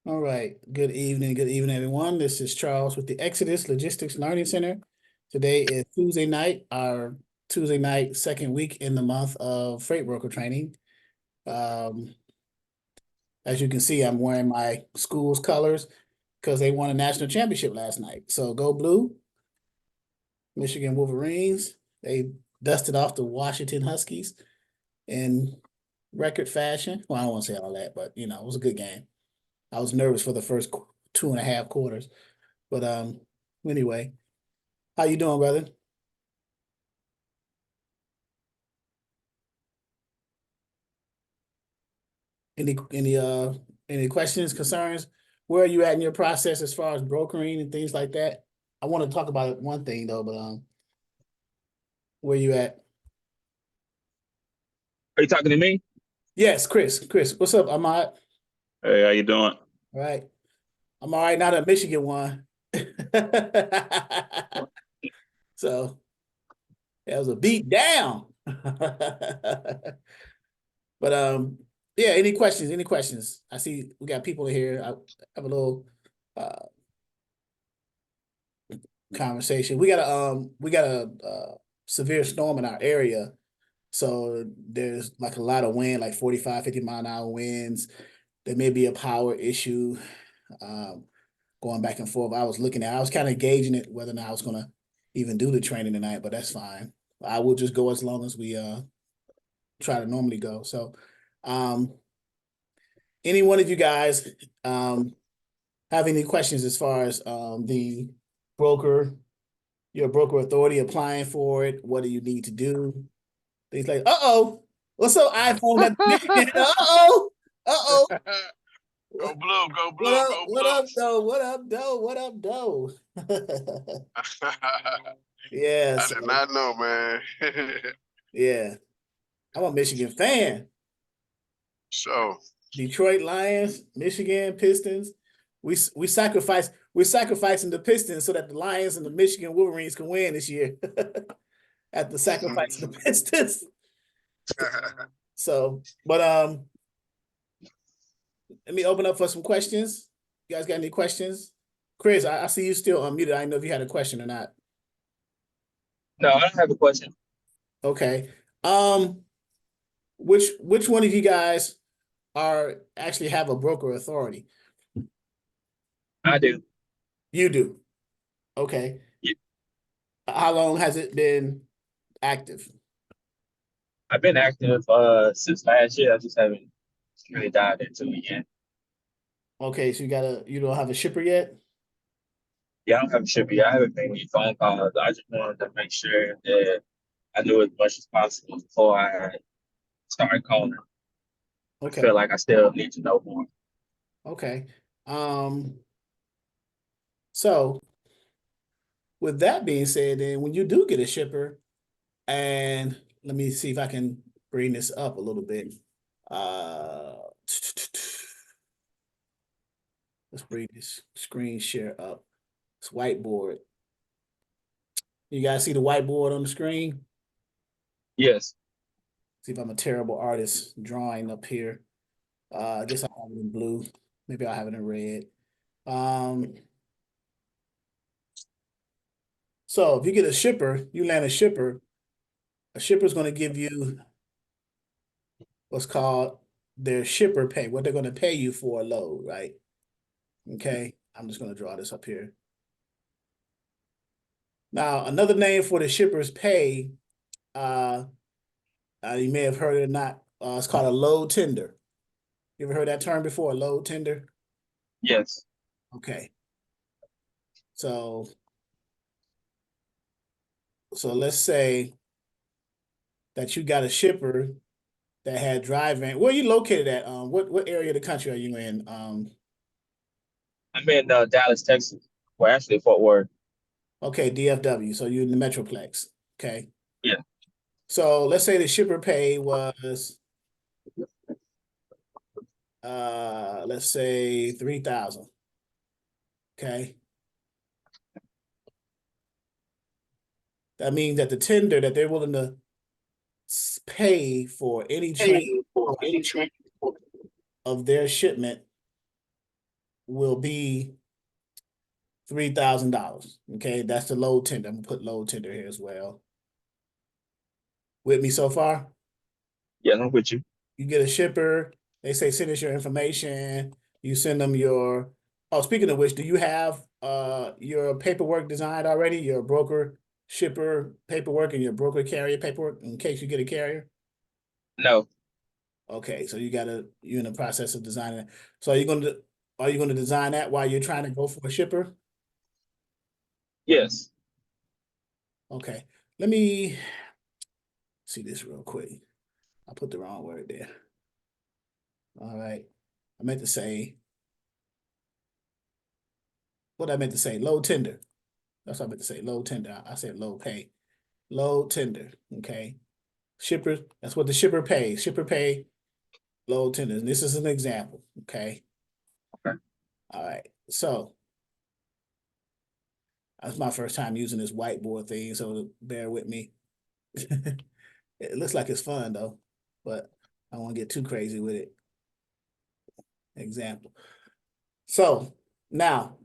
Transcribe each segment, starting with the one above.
All right. Good evening. Good evening, everyone. This is Charles with the Exodus Logistics Learning Center. Today is Tuesday night, our Tuesday night, second week in the month of freight broker training. Um, as you can see, I'm wearing my school's colors because they won a national championship last night. So go blue, Michigan Wolverines. They dusted off the Washington Huskies in record fashion. Well, I don't want to say all that, but it was a good game. I was nervous for the first 2.5 quarters. But anyway, how you doing, brother? Any questions, concerns? Where are you at in your process as far as brokering and things like that? I want to talk about one thing though, but where you at? Are you talking to me? Yes, Chris. Chris, what's up? I'm all right. Hey, how you doing? All right. I'm all right now that Michigan won. So that was a beat down. But yeah, any questions? Any questions? I see we got people here. I have a little uh conversation. We got a severe storm in our area. So there's like a lot of wind, like 45, 50 mile an hour winds. There may be a power issue um going back and forth. I was kind of gauging it whether or not I was gonna even do the training tonight, but that's fine. I will just go as long as we try to normally go. So um any one of you guys have any questions as far as the broker, your broker authority applying for it? What do you need to do? Things like, what's up, iPhone got the Michigan? Uh-oh. Go blue, go What blue, up? go What up, blues. though? What up, though? What up, though? I Yeah, did so not know, man. yeah, I'm a Michigan fan. So, Detroit Lions, Michigan Pistons. We're sacrificing the Pistons so that the Lions and the Michigan Wolverines can win this year. At the sacrifice of the Pistons. So, but let me open up for some questions. You guys got any questions? Chris, I see you still unmuted. I didn't know if you had a question or not. no, I don't have a question. Okay. Um, which one of you guys are actually have a broker authority? I do. You do. Okay. Yeah, How long has it been active? I've been active since last year. I just haven't really dived into it yet. Okay, so you don't have a shipper yet? Yeah, I don't have a ship yet. I haven't made any phone calls. I just wanted to make sure that I knew as much as possible before I started calling. I Okay. feel like I still need to know more. Okay. Um, so with that being said, then when you do get a shipper, and let me see if I can bring this up a little bit. Uh, let's bring this screen share up. It's whiteboard. You guys see the whiteboard on the screen? Yes. See if I'm a terrible artist drawing up here. I guess I'll have it in blue. Maybe I'll have it in red. Um, so if you get a shipper, you land a shipper is going to give you what's called their shipper pay, what they're going to pay you for a load, right? Okay, I'm just going to draw this up here. Now, another name for the shipper's pay, uh, you may have heard it or not, it's called a load tender. You ever heard that term before, a load tender? Yes. Okay, so let's say that you got a shipper that had driving. Where are you located at? What area of the country are you in? I'm in Dallas, Texas. Well, actually, Fort Worth. Okay, DFW. So you're in the Metroplex. Okay. Yeah. So let's say the shipper pay was let's say 3,000. Okay. That means that the tender that they're willing to pay for any Hey, for transport any train. of their shipment will be $3,000. Okay, that's the load tender. I'm gonna put load tender here as well. With me so far? Yeah, I'm with you. You get a shipper, they say send us your information, you send them your, oh, speaking of which, do you have your paperwork designed already, your broker shipper paperwork and your broker carrier paperwork in case you get a carrier? No. Okay, so you're in the process of designing it. So are you gonna design that while you're trying to go for a shipper? Yes. Okay, let me see this real quick. I put the wrong word there. All right, I meant to say, what I meant to say, low tender. That's what I meant to say, low tender. I said low pay. Low tender, okay? Shipper, that's what the shipper pays. Shipper pay, low tender. And this is an example, okay? Okay. All right, so that's my first time using this whiteboard thing, so bear with me. It looks like it's fun though, but I don't want to get too crazy with it. Example. So now,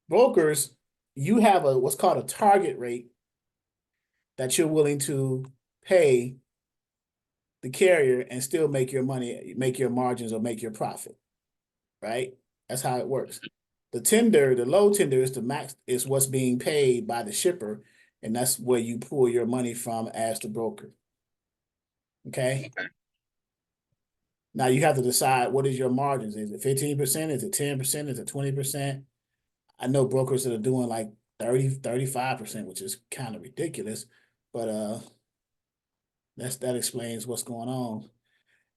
brokers, you have what's called a target rate that you're willing to pay the carrier and still make your money, make your margins or make your profit, right? That's how it works. The low tender is the max, is what's being paid by the shipper, and that's where you pull your money from as the broker. Okay. Now you have to decide what is your margins. Is it 15%? Is it 10%? Is it 20%? I know brokers that are doing like 30, 35%, which is kind of ridiculous, but that explains what's going on.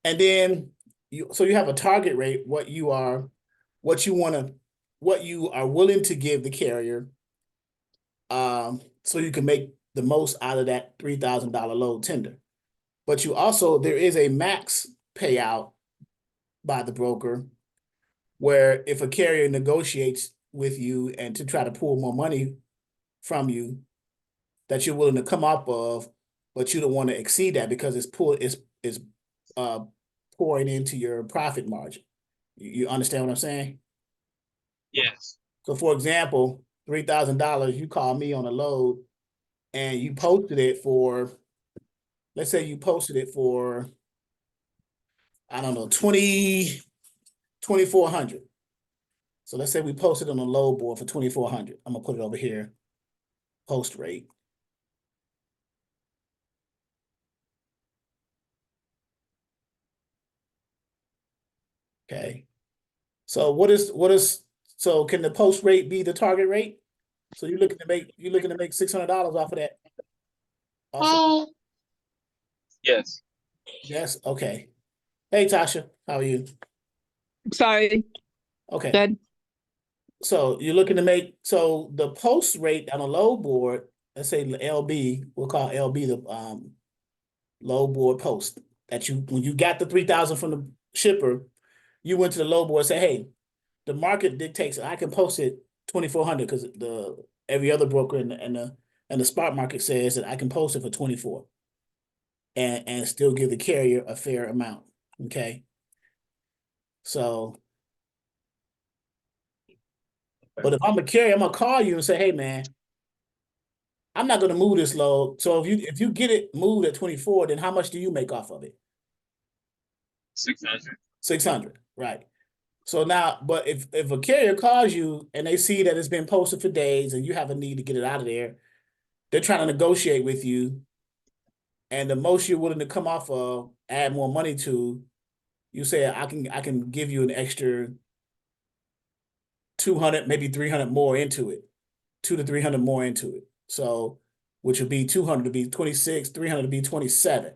And then you have a target rate, what you want to, what you are willing to give the carrier, so you can make the most out of that $3,000 load tender. But there is a max payout by the broker where if a carrier negotiates with you and to try to pull more money from you that you're willing to come up of, but you don't want to exceed that because it's uh pouring into your profit margin. You understand what I'm saying? Yes. So for example, $3,000, you call me on a load and you posted it for, let's say you posted it for, I don't know, 2,400. So let's say we posted on a load board for 2,400. I'm gonna put it over here, post rate. Okay. So so can the post rate be the target rate? So you're looking to make $600 off of that. Also, Yes. yes, okay. Hey Tasha, how are you? Sorry, Okay. good. So you're looking to make, so the post rate on a load board, let's say LB, we'll call LB the load board post that when you got the 3,000 from the shipper, you went to the load board and say, hey, the market dictates I can post it 2,400 because every other broker and the spot market says that I can post it for 24 and still give the carrier a fair amount. Okay. So, but if I'm a carrier, I'm gonna call you and say, hey man, I'm not gonna move this load. So if you get it moved at 24, then how much do you make off of it? 600. 600, right? So now, but if a carrier calls you and they see that it's been posted for days and you have a need to get it out of there, they're trying to negotiate with you, and the most you're willing to come off of, add more money to, you say I can give you an extra 200, maybe 300 more into it, 200 to 300 more into it. So, which would be 200 to be 26, 300 to be 27,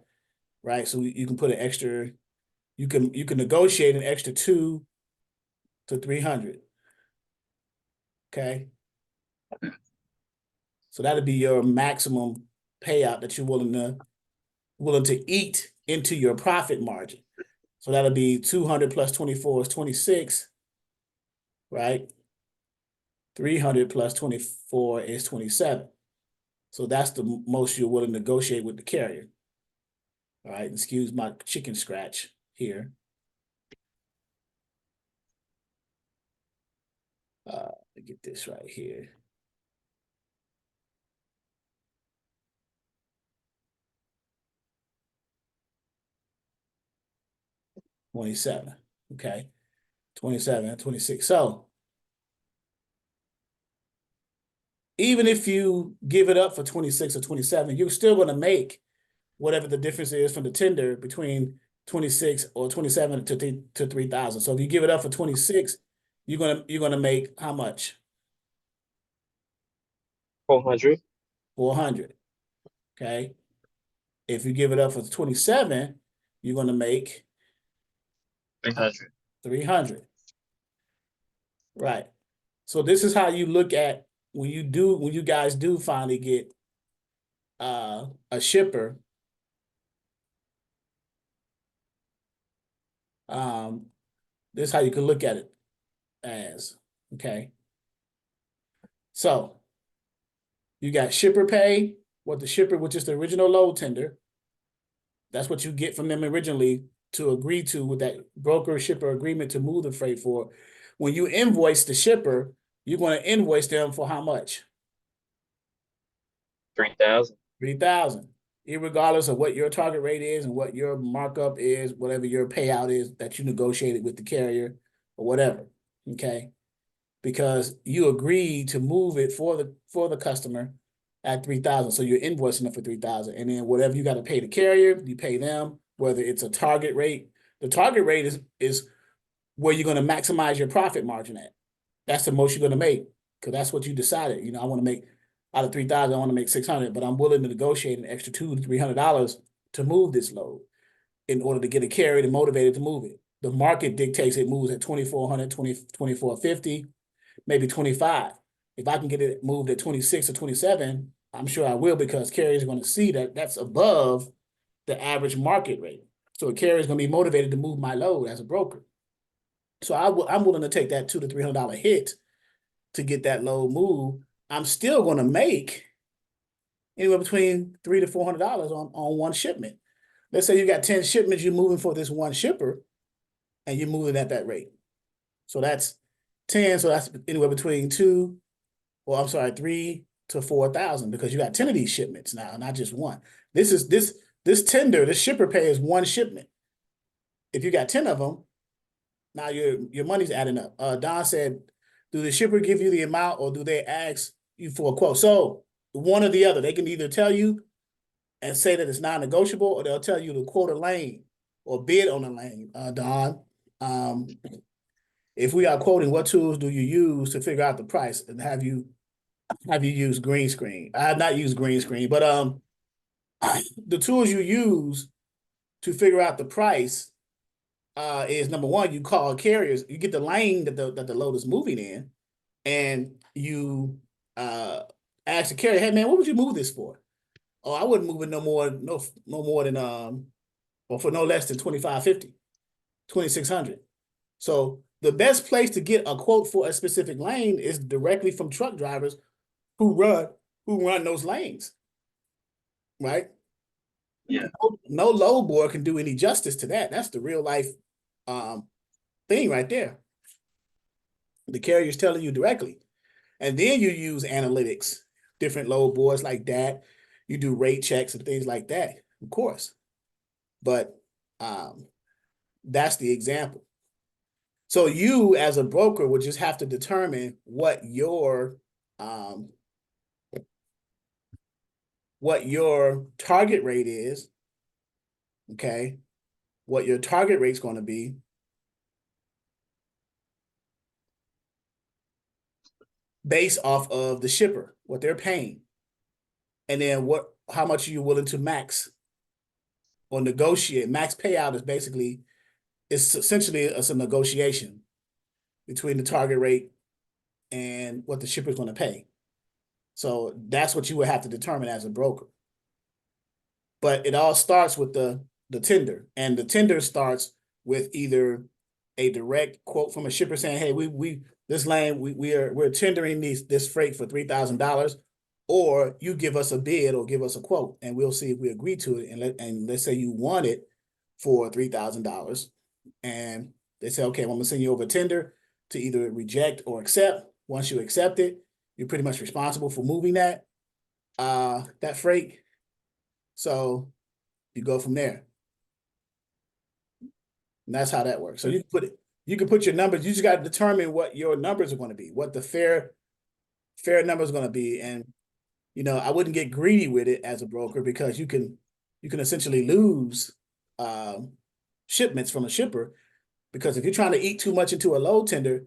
right? So you can put an extra, you can negotiate an extra 2 to 300. Okay. So that'd be your maximum payout that you're willing to eat into your profit margin. So that'll be 200 plus 24 is 26, right? 300 plus 24 is 27. So that's the most you're willing to negotiate with the carrier. All right, excuse my chicken scratch here. get this right here. $27. Okay. 27 and 26. So even if you give it up for 26 or 27, you're still going to make whatever the difference is from the tender between 26 or 27 to 3,000. So if you give it up for 26, you're gonna make how much? 400. 400. Okay. If you give it up for 27, you're gonna make 300. 300. Right. So this is how you look at when you guys do finally get a shipper. This is how you can look at it as, okay. So you got shipper pay, what the shipper, which is the original load tender. That's what you get from them originally to agree to with that broker shipper agreement to move the freight for. When you invoice the shipper, you're going to invoice them for how much? 3,000. 3,000. Irregardless of what your target rate is and what your markup is, whatever your payout is that you negotiated with the carrier or whatever. Okay. Because you agreed to move it for the customer at 3,000. So you're invoicing them for 3,000. And then whatever you got to pay the carrier, you pay them, whether it's a target rate. The target rate is where you're going to maximize your profit margin at. That's the most you're going to make, because that's what you decided. You know, I want to make out of 3,000, I want to make 600, but I'm willing to negotiate an extra $200 to $300 to move this load in order to get a carrier motivated to move it. The market dictates it moves at 2,400, 2,450, maybe 25. If I can get it moved at 26 or 27, I'm sure I will, because carriers are going to see that that's above the average market rate. So a carrier is going to be motivated to move my load as a broker. So I'm willing to take that $200 to $300 hit to get that load moved. I'm still going to make anywhere between $300 to $400 on one shipment. Let's say you got 10 shipments you're moving for this one shipper, and you're moving at that rate. So that's 10. So that's anywhere between 3 to 4,000, because you got 10 of these shipments now, not just one. This tender, this shipper pay is one shipment. If you got 10 of them, now your money's adding up. Don said, do the shipper give you the amount, or do they ask you for a quote? So one or the other. They can either tell you and say that it's non-negotiable, or they'll tell you to quote a lane or bid on a lane, Don. If we are quoting, what tools do you use to figure out the price? And have you used green screen? I have not used green screen, but the tools you use to figure out the price is, number one, you call carriers, you get the lane that the load is moving in, and you ask the carrier, hey man, what would you move this for? Oh, I wouldn't move it no more than or for no less than 2,550, 2,600. So the best place to get a quote for a specific lane is directly from truck drivers who run those lanes, right? Yeah. No load board can do any justice to that. That's the real life thing right there. The carrier's telling you directly. And then you use analytics, different load boards like that. You do rate checks and things like that, of course. But that's the example. So you, as a broker, would just have to determine what your target rate is, okay? What your target rate's going to be. Based off of the shipper, what they're paying. And then how much are you willing to max or negotiate? Max payout is essentially it's a negotiation between the target rate and what the shipper's going to pay. So that's what you would have to determine as a broker. But it all starts with the tender, and the tender starts with either a direct quote from a shipper saying, hey, we're tendering this freight for $3,000, or you give us a bid or give us a quote, and we'll see if we agree to it. And let's say you want it for $3,000, and they say, okay, well, I'm gonna send you over a tender to either reject or accept. Once you accept it, you're pretty much responsible for moving that freight. So you go from there. And that's how that works. So you can put your numbers, you just got to determine what your numbers are going to be, what the fair number is going to be. And, I wouldn't get greedy with it as a broker, because you can essentially lose shipments from a shipper, because if you're trying to eat too much into a load tender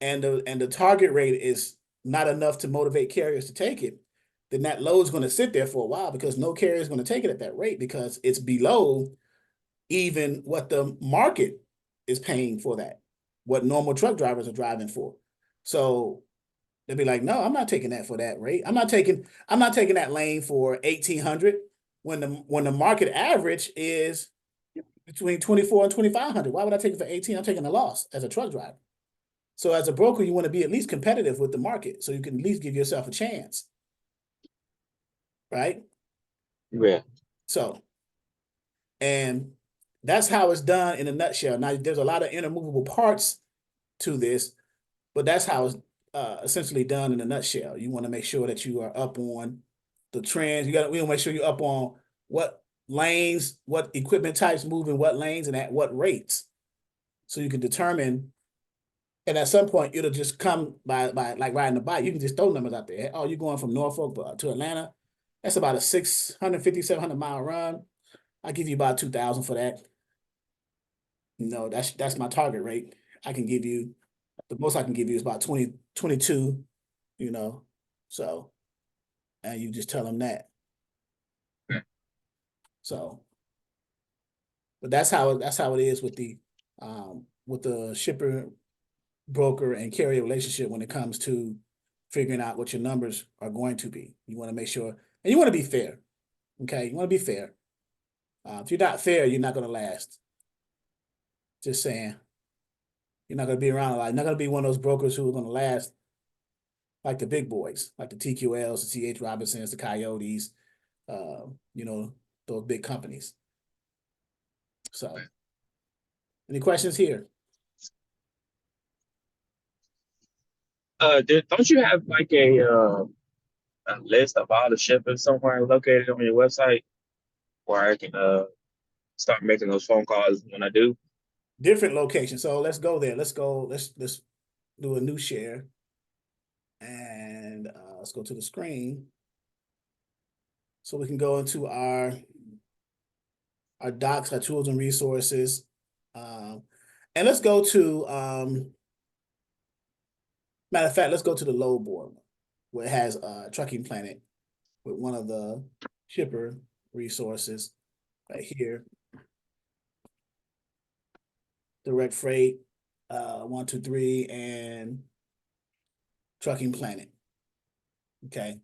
and the target rate is not enough to motivate carriers to take it, then that load's going to sit there for a while, because no carrier is going to take it at that rate, because it's below even what the market is paying for that, what normal truck drivers are driving for. So they'll be like, no, I'm not taking that for that rate. I'm not taking that lane for 1,800 when the market average is between 24 and 2,500. Why would I take it for 18? I'm taking a loss as a truck driver. So as a broker, you want to be at least competitive with the market, so you can at least give yourself a chance. Right? Yeah. So, and that's how it's done in a nutshell. Now, there's a lot of intermovable parts to this, but that's how it's essentially done in a nutshell. You want to make sure that you are up on the trends. We want to make sure you're up on what lanes, what equipment types move in what lanes, and at what rates. So you can determine, and at some point it'll just come by like riding a bike. You can just throw numbers out there. Oh, you're going from Norfolk to Atlanta. That's about a 650, 700 mile run. I'll give you about 2,000 for that. That's my target rate. I can give you, the most I can give you is about 20, 22, so, and you just tell them that. Okay. So, but that's how it is with the shipper, broker, and carrier relationship when it comes to figuring out what your numbers are going to be. You want to make sure, and you want to be fair. Okay, you want to be fair. If you're not fair, you're not going to last. Just saying. You're not going to be around a lot. You're not going to be one of those brokers who are going to last like the big boys, like the TQLs, the C.H. Robinsons, the Coyotes, those big companies. So, any questions here? Don't you have like a list of all the shippers somewhere located on your website where I can start making those phone calls when I do? Different locations. So let's go there. Let's do a new share. And let's go to the screen. So we can go into our docs, our tools and resources. And let's go to, matter of fact, let's go to the load board where it has Trucking Planet with one of the shipper resources right here. Direct Freight, 1, 2, 3, and Trucking Planet. Okay.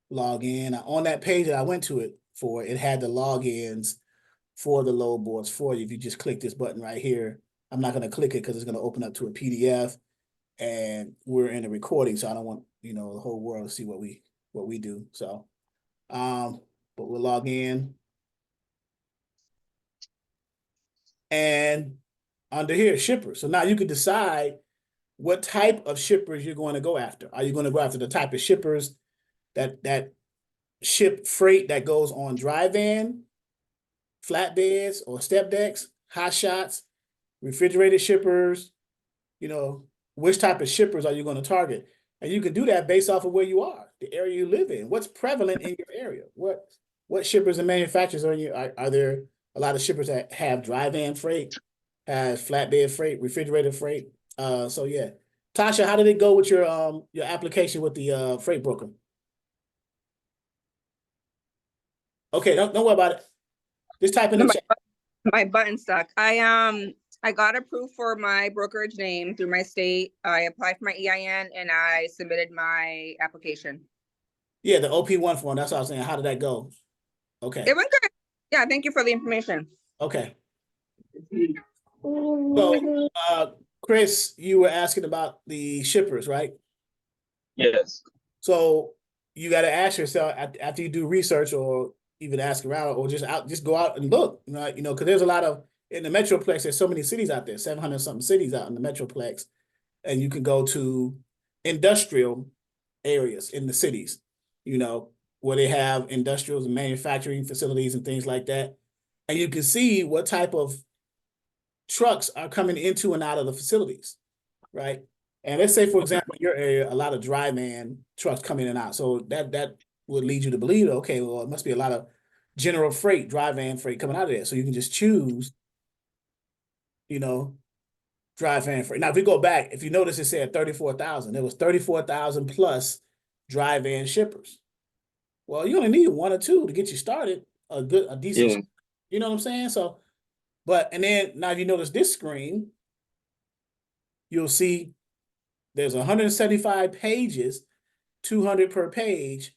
Log in. On that page that I went to it for, it had the logins for the load boards for you. If you just click this button right here, I'm not going to click it because it's going to open up to a PDF, and we're in a recording, so I don't want the whole world to see what we do. So, but we'll log in, and under here, shippers. So now you can decide what type of shippers you're going to go after. Are you going to go after the type of shippers that ship freight that goes on dry van, flatbeds, or step decks, hot shots, refrigerated shippers? Which type of shippers are you going to target? And you can do that based off of where you are, the area you live in, what's prevalent in your area, what shippers and manufacturers are there a lot of shippers that have dry van freight, has flatbed freight, refrigerated freight. So yeah. Tasha, how did it go with your application with the freight broker? Okay, don't worry about it. Just type in the chat. My button stuck. I got approved for my brokerage name through my state. I applied for my EIN and I submitted my application. Yeah, the OP1 form. That's what I was saying. How did that go? Okay. It went good. Yeah, thank you for the information. Okay. So, Chris, you were asking about the shippers, right? Yes. So you got to ask yourself after you do research, or even ask around, or just go out and look, because there's a lot of, in the Metroplex, there's so many cities out there, 700 something cities out in the Metroplex. and you can go to industrial areas in the cities, you know, where they have industrials and manufacturing facilities and things like that. And you can see what type of trucks are coming into and out of the facilities, right? And let's say, for example, in your area, a lot of dry van trucks come in and out. So that would lead you to believe, okay, well, it must be a lot of general freight, dry van freight coming out of there. So you can just choose, you know, dry van freight. Now, if we go back, if you notice, it said 34,000. There was 34,000 plus dry van shippers. Well, you only need one or two to get you started, a decent, Yeah. you know what I'm saying? So, and then now if you notice this screen, you'll see there's 175 pages, 200 per page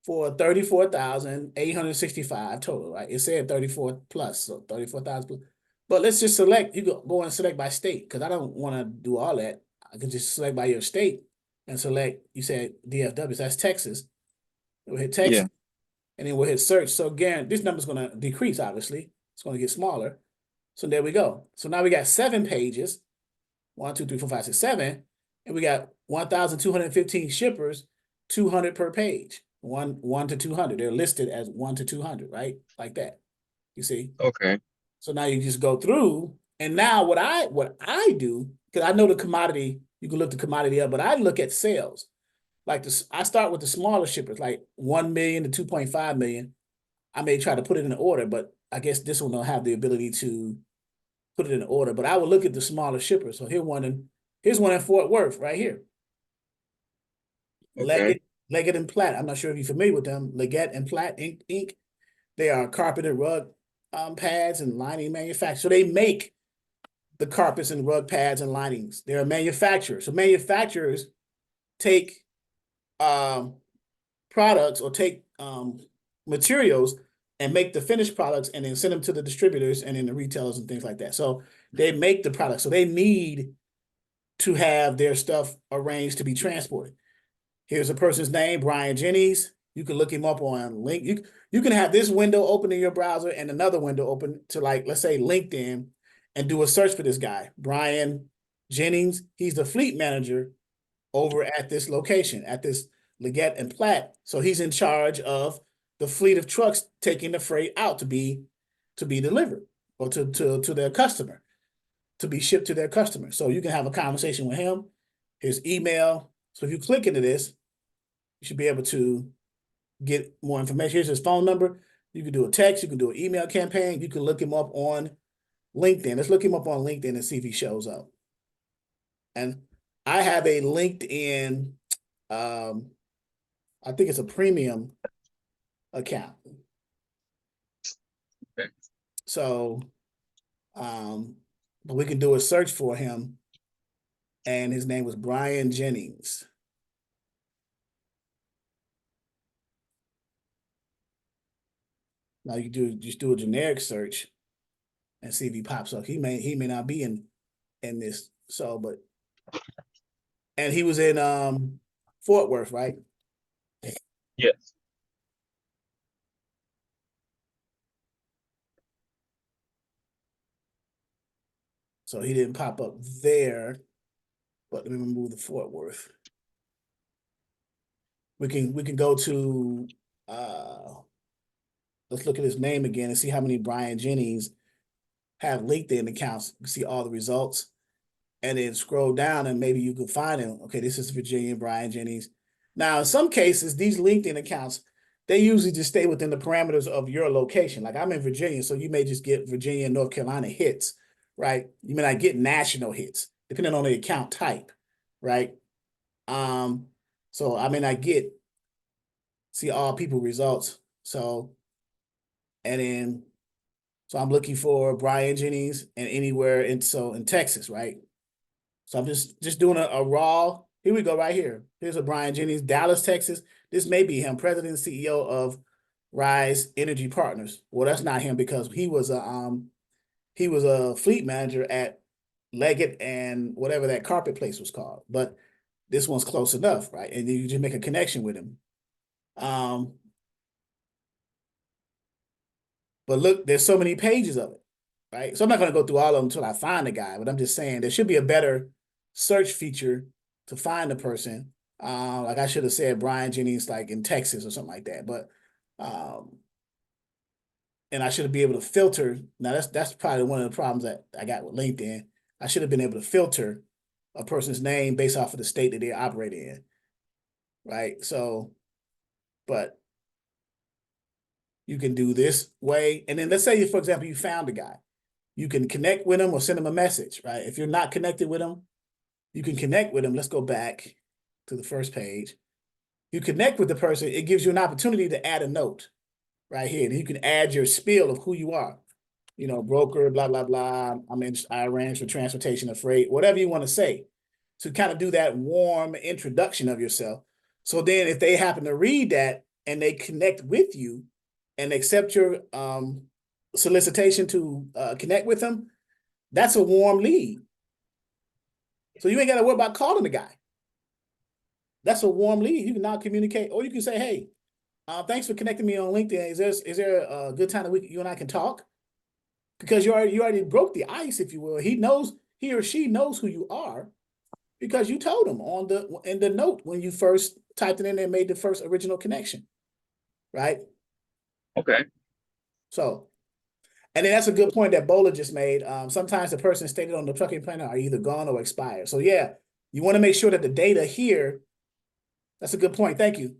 for 34,865 total, right? It said 34 plus, so 34,000 plus. But let's just select, you go and select by state, because I don't want to do all that. I can just select by your state and select, you said DFW, so that's Texas. We'll hit Texas, Yeah. and then we'll hit search. So again, this number's going to decrease, obviously. It's going to get smaller. So there we go. So now we got 7 pages, 1, 2, 3, 4, 5, 6, 7, and we got 1,215 shippers, 200 per page, 1 to 200. They're listed as 1 to 200, right? Like that. You see? Okay. So now you just go through, and now what I do, because I know the commodity, you can look the commodity up, but I look at sales. Like this, I start with the smaller shippers, like 1 million to 2.5 million. I may try to put it in order, but I guess this one don't have the ability to put it in order. But I will look at the smaller shippers. So here's one in Fort Worth right here. Okay. Leggett and Platt. I'm not sure if you're familiar with them. Leggett and Platt Inc. They are carpet and rug pads and lining manufacturers. So they make the carpets and rug pads and linings. They're a manufacturer. So manufacturers take products or take materials and make the finished products and then send them to the distributors and then the retailers and things like that. So they make the product. So they need to have their stuff arranged to be transported. Here's a person's name, Brian Jennings. You can look him up on link. You can have this window open in your browser and another window open to, like, let's say LinkedIn, and do a search for this guy, Brian Jennings. He's the fleet manager over at this location, at this Leggett and Platt. So he's in charge of the fleet of trucks taking the freight out to be delivered or to their customer, to be shipped to their customer. So you can have a conversation with him, his email. So if you click into this, you should be able to get more information. Here's his phone number. You can do a text, you can do an email campaign, you can look him up on LinkedIn. Let's look him up on LinkedIn and see if he shows up. And I have a LinkedIn, I think it's a premium account. Okay. So, but we can do a search for him, and his name was Brian Jennings. Now you just do a generic search and see if he pops up. He may not be in this. So, but, and he was in Fort Worth, right? Yes. So he didn't pop up there. But let me remove the Fort Worth. We can go to let's look at his name again and see how many Brian Jennings have LinkedIn accounts. You see all the results, and then scroll down and maybe you can find him. Okay, this is Virginia Brian Jennings. Now, in some cases, these LinkedIn accounts, they usually just stay within the parameters of your location. Like I'm in Virginia, so you may just get Virginia and North Carolina hits, right? You may not get national hits, depending on the account type, right? So I may not see all people results. So, and then, so I'm looking for Brian Jennings and anywhere in Texas, right? So I'm just doing a raw. Here we go, right here. Here's a Brian Jennings, Dallas, Texas. This may be him, President and CEO of Rise Energy Partners. Well, that's not him because he was a fleet manager at Leggett and whatever that carpet place was called. But this one's close enough, right? And then you just make a connection with him. But look, there's so many pages of it, right? So I'm not going to go through all of them until I find the guy, but I'm just saying there should be a better search feature to find the person. Like I should have said Brian Jennings, like in Texas or something like that. But and I should be able to filter. Now that's probably one of the problems that I got with LinkedIn. I should have been able to filter a person's name based off of the state that they operate in. Right. So, but you can do this way. And then let's say, for example, you found a guy. You can connect with him or send him a message, right? If you're not connected with him, you can connect with him. Let's go back to the first page. You connect with the person. It gives you an opportunity to add a note right here. You can add your spiel of who you are. You know, broker, blah, blah, blah. I arrange for transportation and freight, whatever you want to say. To kind of do that warm introduction of yourself. So then if they happen to read that and they connect with you and accept your solicitation to connect with them, that's a warm lead. So you ain't got to worry about calling the guy. That's a warm lead. You can now communicate, or you can say, hey, thanks for connecting me on LinkedIn. Is there a good time that you and I can talk? Because you already broke the ice, if you will. He or she knows who you are because you told them in the note when you first typed it in and made the first original connection. Right? Okay. So, and then that's a good point that Bola just made. Sometimes the person stated on the trucking planner are either gone or expired. So yeah, you want to make sure that the data here, that's a good point. Thank you,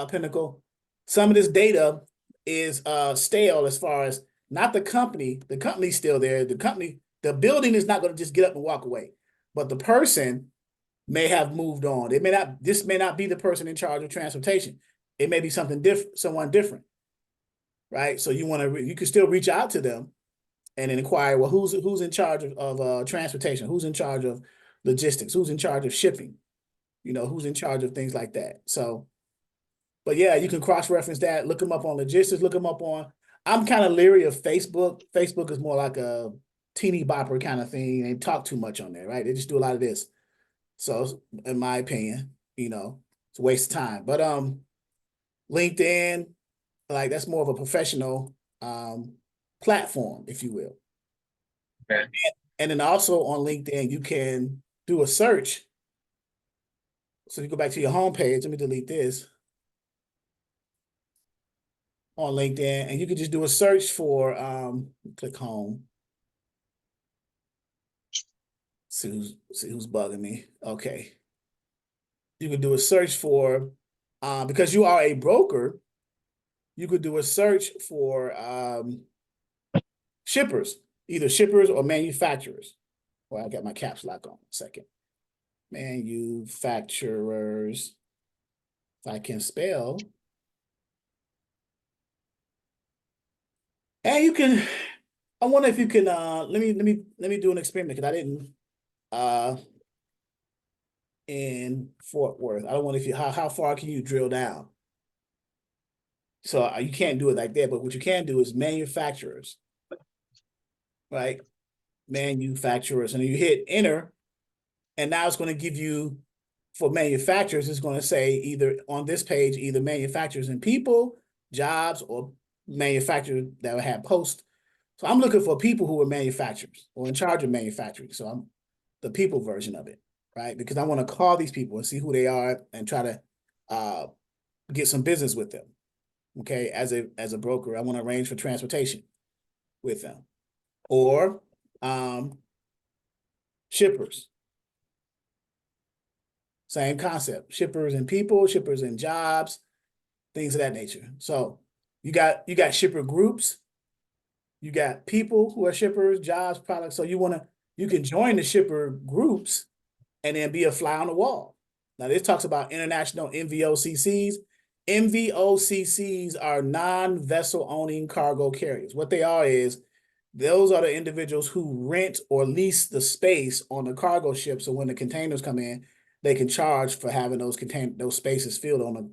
Pinnacle. Some of this data is stale as far as not the company. The company's still there. The building is not going to just get up and walk away. But the person may have moved on. This may not be the person in charge of transportation. It may be something different, someone different. Right? So you can still reach out to them and then inquire, well, who's in charge of transportation? Who's in charge of logistics? Who's in charge of shipping? You know, who's in charge of things like that. So, but yeah, you can cross-reference that, look them up on logistics, look them up on, I'm kind of leery of Facebook. Facebook is more like a teeny bopper kind of thing. They talk too much on there, right? They just do a lot of this. So in my opinion, you know, it's a waste of time. But LinkedIn, like that's more of a professional platform, if you will. Okay. And then also on LinkedIn, you can do a search. So you go back to your homepage. Let me delete this. On LinkedIn, and you can just do a search for click home. See who's bugging me. Okay. You can do a search for because you are a broker, you could do a search for shippers, either shippers or manufacturers. Well, I got my caps lock on. Second. Manufacturers. If I can spell. And you can, I wonder if you can let me do an experiment because I didn't in Fort Worth. I don't want to how far can you drill down? So you can't do it like that, but what you can do is manufacturers, right? Manufacturers, and you hit enter, and now it's going to give you for manufacturers. It's going to say either on this page, either manufacturers and people, jobs, or manufacturers that would have posts. So I'm looking for people who are manufacturers or in charge of manufacturing. So I'm the people version of it, right? Because I want to call these people and see who they are and try to get some business with them. Okay, as a broker, I want to arrange for transportation with them, or shippers. Same concept: shippers and people, shippers and jobs, things of that nature. So you got shipper groups, you got people who are shippers, jobs, products. So you can join the shipper groups and then be a fly on the wall. Now this talks about international MVOCCs. MVOCCs are non-vessel owning cargo carriers. What they are is those are the individuals who rent or lease the space on the cargo ship. So when the containers come in, they can charge for having those spaces filled on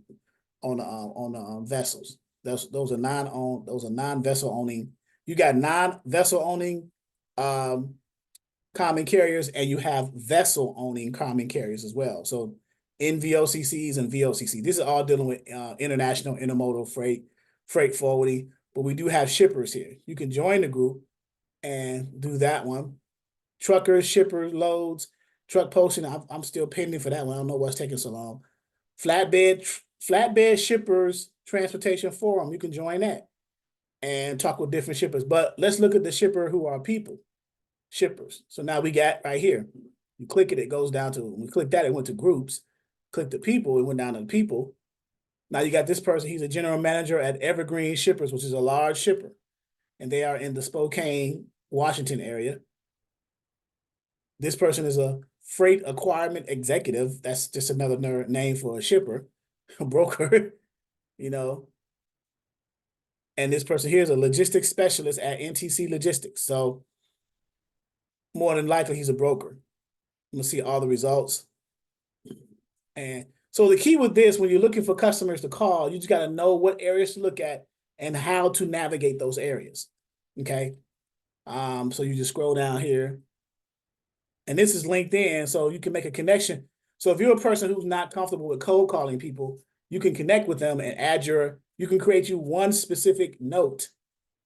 the vessels. Those are non-vessel owning. You got non-vessel owning common carriers, and you have vessel owning common carriers as well. So NVOCCs and VOCC. This is all dealing with international intermodal freight forwarding, but we do have shippers here. You can join the group and do that one. Truckers, shippers, loads, truck posting, I'm still pending for that one. I don't know what's taking so long. Flatbed shippers transportation forum. You can join that and talk with different shippers. But let's look at the shipper who are people, shippers. So now we got right here. You click it, it goes down to, when we click that, it went to groups. Click the people, it went down to the people. Now you got this person, he's a general manager at Evergreen Shippers, which is a large shipper. And they are in the Spokane, Washington area. This person is a freight acquirement executive. That's just another name for a shipper, a broker, you know. And this person here is a logistics specialist at NTC Logistics. So more than likely, he's a broker. I'm gonna see all the results. And so the key with this, when you're looking for customers to call, you just got to know what areas to look at and how to navigate those areas. Okay. So you just scroll down here. And this is LinkedIn, so you can make a connection. So if you're a person who's not comfortable with cold calling people, you can connect with them and add you can create you one specific note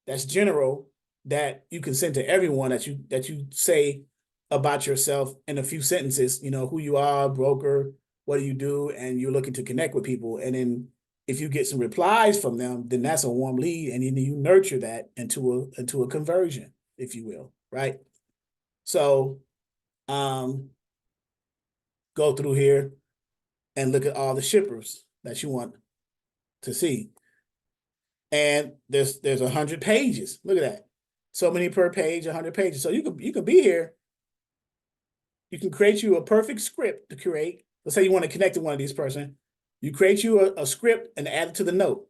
that's general that you can send to everyone that you say about yourself in a few sentences, you know, who you are, broker, what do you do, and you're looking to connect with people. And then if you get some replies from them, then that's a warm lead, and then you nurture that into a conversion, if you will, right? So go through here and look at all the shippers that you want to see. And there's 100 pages. Look at that. So many per page, 100 pages. So you can be here. You can create you a perfect script to create. Let's say you want to connect to one of these person. You create you a script and add it to the note.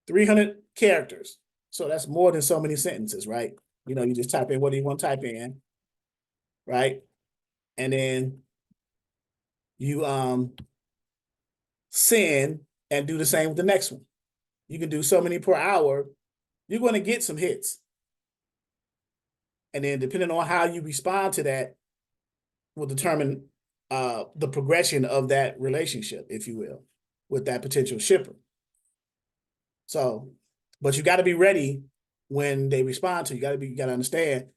300 characters. So that's more than so many sentences, right? You know, you just type in what you want to type in, right? And then you send and do the same with the next one. You can do so many per hour. You're going to get some hits. And then depending on how you respond to that will determine the progression of that relationship, if you will, with that potential shipper. So, but you got to be ready when they respond to you. You got to understand,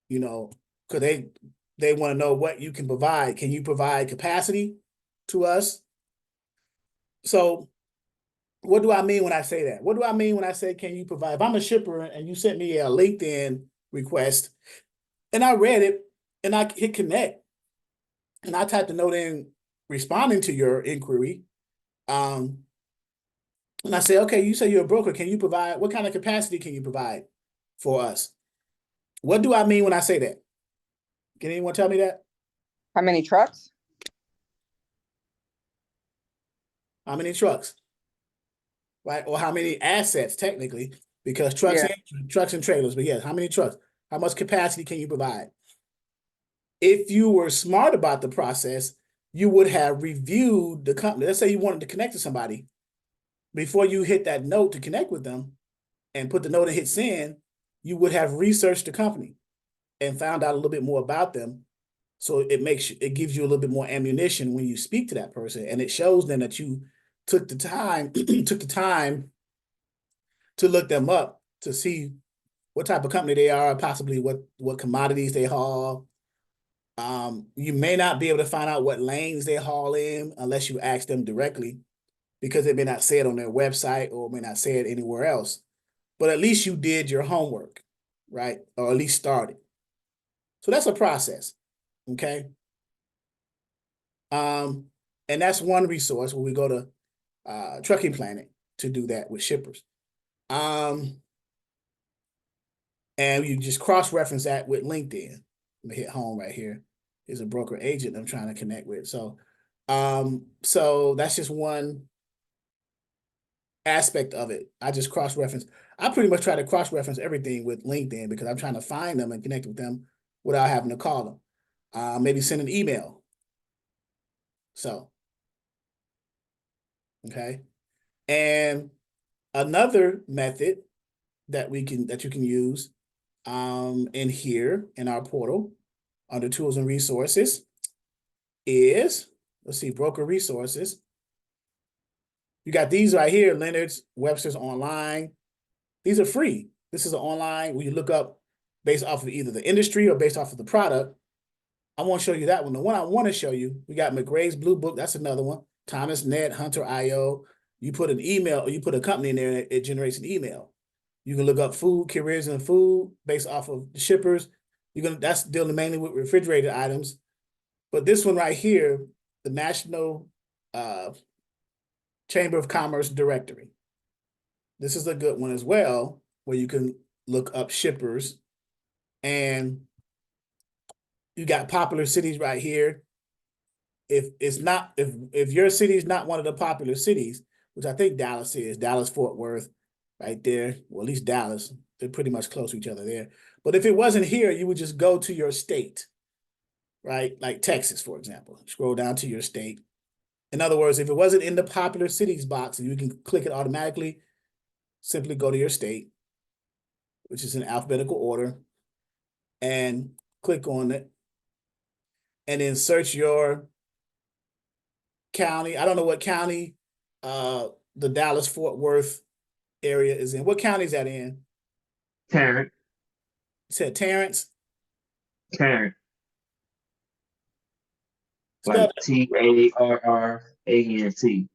you know, because they want to know what you can provide. Can you provide capacity to us? So what do I mean when I say that? What do I mean when I say, can you provide? If I'm a shipper and you sent me a LinkedIn request and I read it and I hit connect and I typed a note in responding to your inquiry, and I say, okay, you say you're a broker. Can you provide, what kind of capacity can you provide for us? What do I mean when I say that? Can anyone tell me that? How many trucks? How many trucks? Right? Or how many assets, technically, because trucks and trailers, but yes, how many trucks? How much capacity can you provide? If you were smart about the process, you would have reviewed the company. Let's say you wanted to connect to somebody. Before you hit that note to connect with them and put the note and hit send, you would have researched the company and found out a little bit more about them. So it gives you a little bit more ammunition when you speak to that person, and it shows them that you took the time to look them up to see what type of company they are, possibly what commodities they haul. You may not be able to find out what lanes they haul in unless you ask them directly, because they may not say it on their website or may not say it anywhere else. But at least you did your homework, right? Or at least started. So that's a process, okay? And that's one resource when we go to Trucking Planet to do that with shippers. And you just cross-reference that with LinkedIn. I'm gonna hit home right here. Here's a broker agent I'm trying to connect with. So that's just one aspect of it. I just cross-reference. I pretty much try to cross-reference everything with LinkedIn because I'm trying to find them and connect with them without having to call them. Maybe send an email. So, okay. And another method that you can use in here in our portal under tools and resources is, let's see, broker resources. You got these right here, Leonard's, Webster's Online. These are free. This is an online where you look up based off of either the industry or based off of the product. I won't show you that one. The one I want to show you, we got McRae's Blue Book. That's another one. Thomas Net, Hunter IO. You put an email, or you put a company in there, and it generates an email. You can look up food, careers in food based off of the shippers. That's dealing mainly with refrigerated items. But this one right here, the National Chamber of Commerce Directory. This is a good one as well, where you can look up shippers, and you got popular cities right here. If your city is not one of the popular cities, which I think Dallas is, Dallas Fort Worth, right there. Well, at least Dallas, they're pretty much close to each other there. But if it wasn't here, you would just go to your state, right? Like Texas, for example. Scroll down to your state. In other words, if it wasn't in the popular cities box, and you can click it automatically, simply go to your state, which is in alphabetical order, and click on it, and then search your county. I don't know what county the Dallas-Fort Worth area is in. What county is that in? Tarrant. You said Terrence? Tarrant. Spell Like that. Tarrant.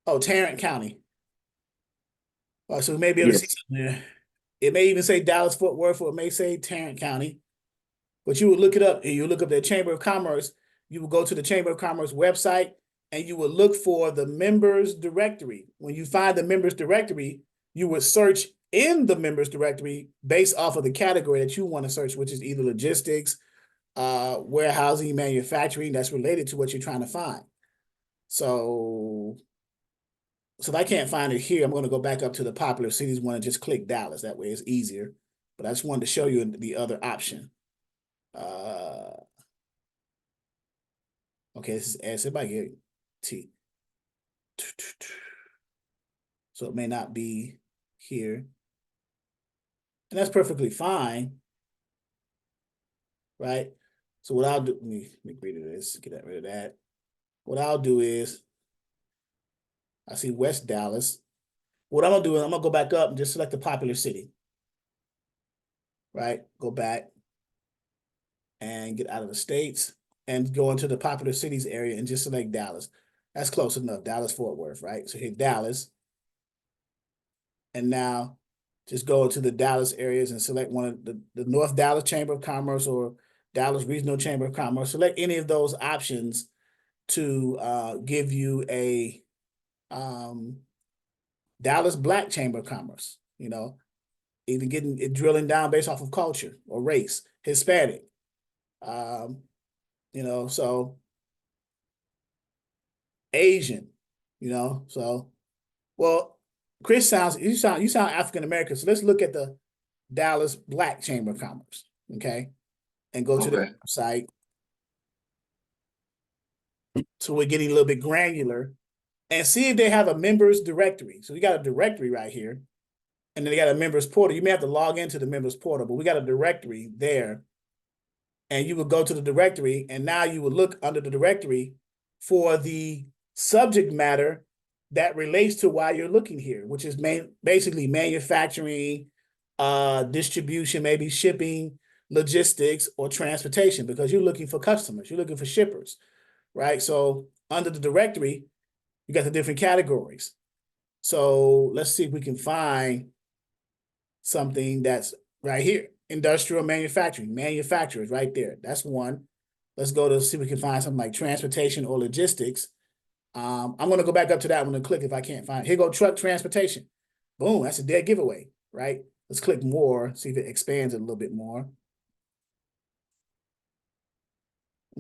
Oh, Tarrant County. Oh, so we may be able to see Yes. something there. It may even say Dallas-Fort Worth, or it may say Tarrant County. But you would look it up, and you look up the Chamber of Commerce. You will go to the Chamber of Commerce website, and you will look for the members directory. When you find the members directory, you would search in the members directory based off of the category that you want to search, which is either logistics, warehousing, manufacturing, that's related to what you're trying to find. So if I can't find it here, I'm going to go back up to the popular cities one and just click Dallas. That way it's easier. But I just wanted to show you the other option. Okay, this is S. Everybody get T. So it may not be here. And that's perfectly fine. Right? So what I'll do, let me get rid of this, get rid of that. What I'll do is, I see West Dallas. What I'm gonna do is I'm gonna go back up and just select the popular city. Right? Go back and get out of the states and go into the popular cities area and just select Dallas. That's close enough, Dallas-Fort Worth, right? So hit Dallas. And now just go into the Dallas areas and select one of the North Dallas Chamber of Commerce or Dallas Regional Chamber of Commerce. Select any of those options to give you a Dallas Black Chamber of Commerce, even getting it drilling down based off of culture or race, Hispanic. So Asian, so well, Chris you sound African American. So let's look at the Dallas Black Chamber of Commerce, okay? And go to the website. So we're getting a little bit granular and see if they have a members directory. So we got a directory right here, and then they got a members portal. You may have to log into the members portal, but we got a directory there. And you would go to the directory, and now you would look under the directory for the subject matter that relates to why you're looking here, which is basically manufacturing, distribution, maybe shipping, logistics, or transportation, because you're looking for customers, you're looking for shippers, right? So under the directory, you got the different categories. So let's see if we can find something that's right here. Industrial manufacturing, manufacturers right there. That's one. Let's go to see if we can find something like transportation or logistics. I'm going to go back up to that one and click if I can't find it. Here go truck transportation. Boom, that's a dead giveaway, right? Let's click more, see if it expands it a little bit more.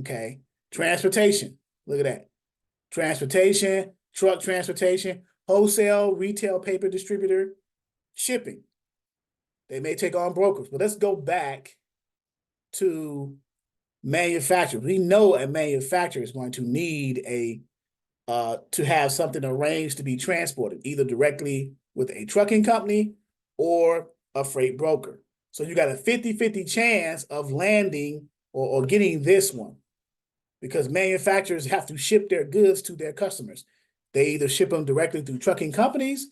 Okay, transportation. Look at that. Transportation, truck transportation, wholesale, retail, paper distributor, shipping. They may take on brokers, but let's go back to manufacturer. We know a manufacturer is going to need to have something arranged to be transported, either directly with a trucking company or a freight broker. So you got a 50-50 chance of landing or getting this one, because manufacturers have to ship their goods to their customers. They either ship them directly through trucking companies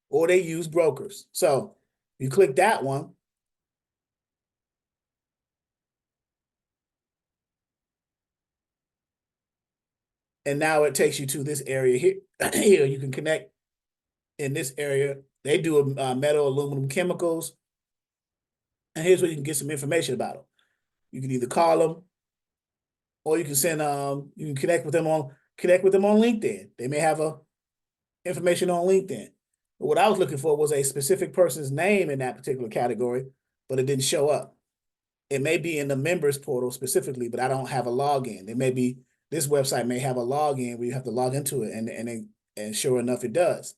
or they use brokers. So you click that one. And now it takes you to this area here. Here you can connect in this area. They do metal, aluminum, chemicals. And here's where you can get some information about them. You can either call them, or you can send you can connect with them on LinkedIn. They may have information on LinkedIn. But what I was looking for was a specific person's name in that particular category, but it didn't show up. It may be in the members portal specifically, but I don't have a login. It may be this website may have a login where you have to log into it, and sure enough, it does.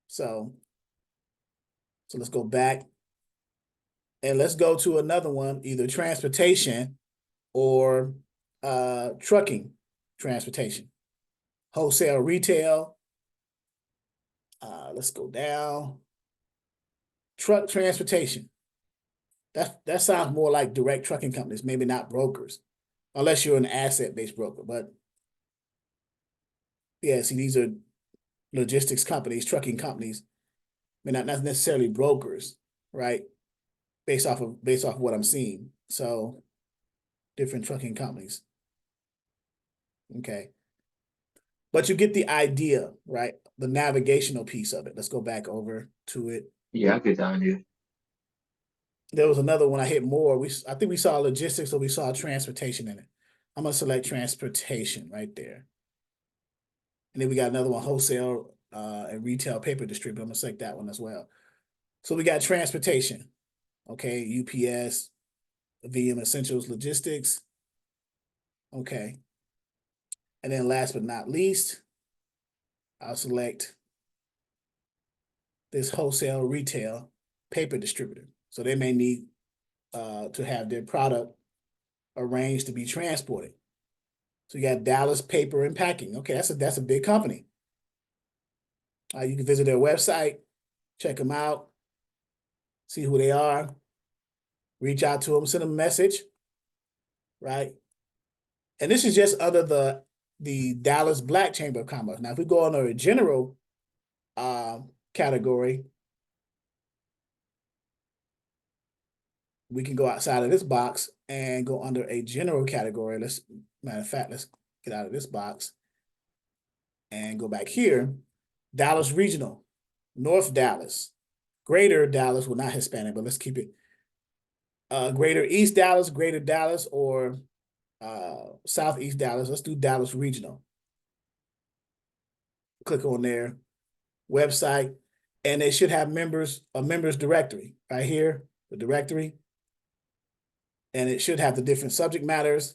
So let's go back and let's go to another one, either transportation or trucking transportation, wholesale, retail. Let's go down. Truck transportation. That sounds more like direct trucking companies, maybe not brokers, unless you're an asset-based broker. But yeah, see, these are logistics companies, trucking companies. I mean, not necessarily brokers, right? Based off of what I'm seeing. So different trucking companies. Okay. But you get the idea, right? The navigational piece of it. Let's go back over to it. Yeah, I get the idea. There was another one I hit more. I think we saw logistics, or we saw transportation in it. I'm gonna select transportation right there. And then we got another one, wholesale and retail paper distributor. I'm gonna select that one as well. So we got transportation. Okay, UPS, VM Essentials Logistics. Okay. And then last but not least, I'll select this wholesale retail paper distributor. So they may need to have their product arranged to be transported. So you got Dallas Paper and Packing. Okay, that's a big company. You can visit their website, check them out, see who they are, reach out to them, send them a message, right? And this is just under the Dallas Black Chamber of Commerce. Now, if we go under a general category, we can go outside of this box and go under a general category. Matter of fact, let's get out of this box and go back here. Dallas Regional, North Dallas, Greater Dallas, well, not Hispanic, but let's keep it. Greater East Dallas, Greater Dallas, or Southeast Dallas. Let's do Dallas Regional. Click on their website, and they should have a members directory right here, the directory. And it should have the different subject matters,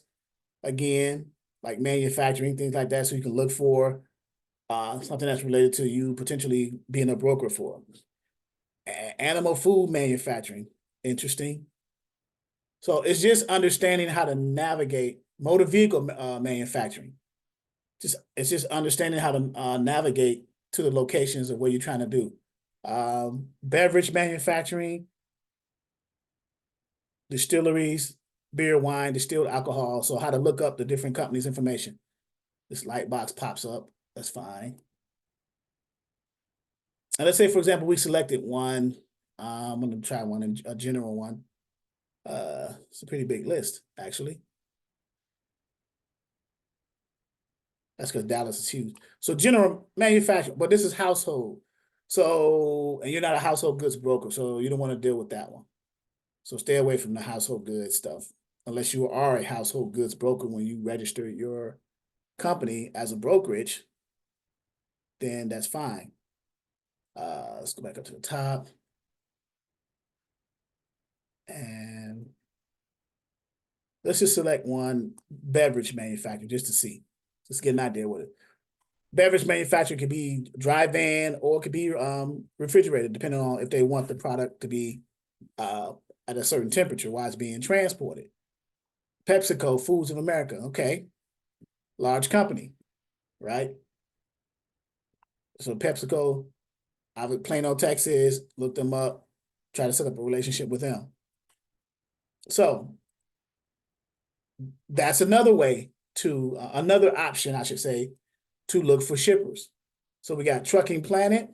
again, like manufacturing, things like that, so you can look for something that's related to you potentially being a broker for. Animal food manufacturing, interesting. So it's just understanding how to navigate motor vehicle manufacturing. It's just understanding how to navigate to the locations of what you're trying to do. Beverage manufacturing, distilleries, beer, wine, distilled alcohol. So how to look up the different companies' information. This light box pops up. That's fine. And let's say, for example, we selected one. I'm going to try one, a general one. It's a pretty big list, actually. That's because Dallas is huge. So general manufacturing, but this is household. So, and you're not a household goods broker, so you don't want to deal with that one. So stay away from the household goods stuff, unless you are a household goods broker when you register your company as a brokerage, then that's fine. Let's go back up to the top. And let's just select one, beverage manufacturer, just to see. Let's get an idea with it. Beverage manufacturer could be dry van, or it could be refrigerated, depending on if they want the product to be at a certain temperature while it's being transported. PepsiCo, Foods of America, okay. Large company, right? So PepsiCo, out of Plano, Texas, look them up, try to set up a relationship with them. So that's another way to, another option, I should say, to look for shippers. So we got Trucking Planet,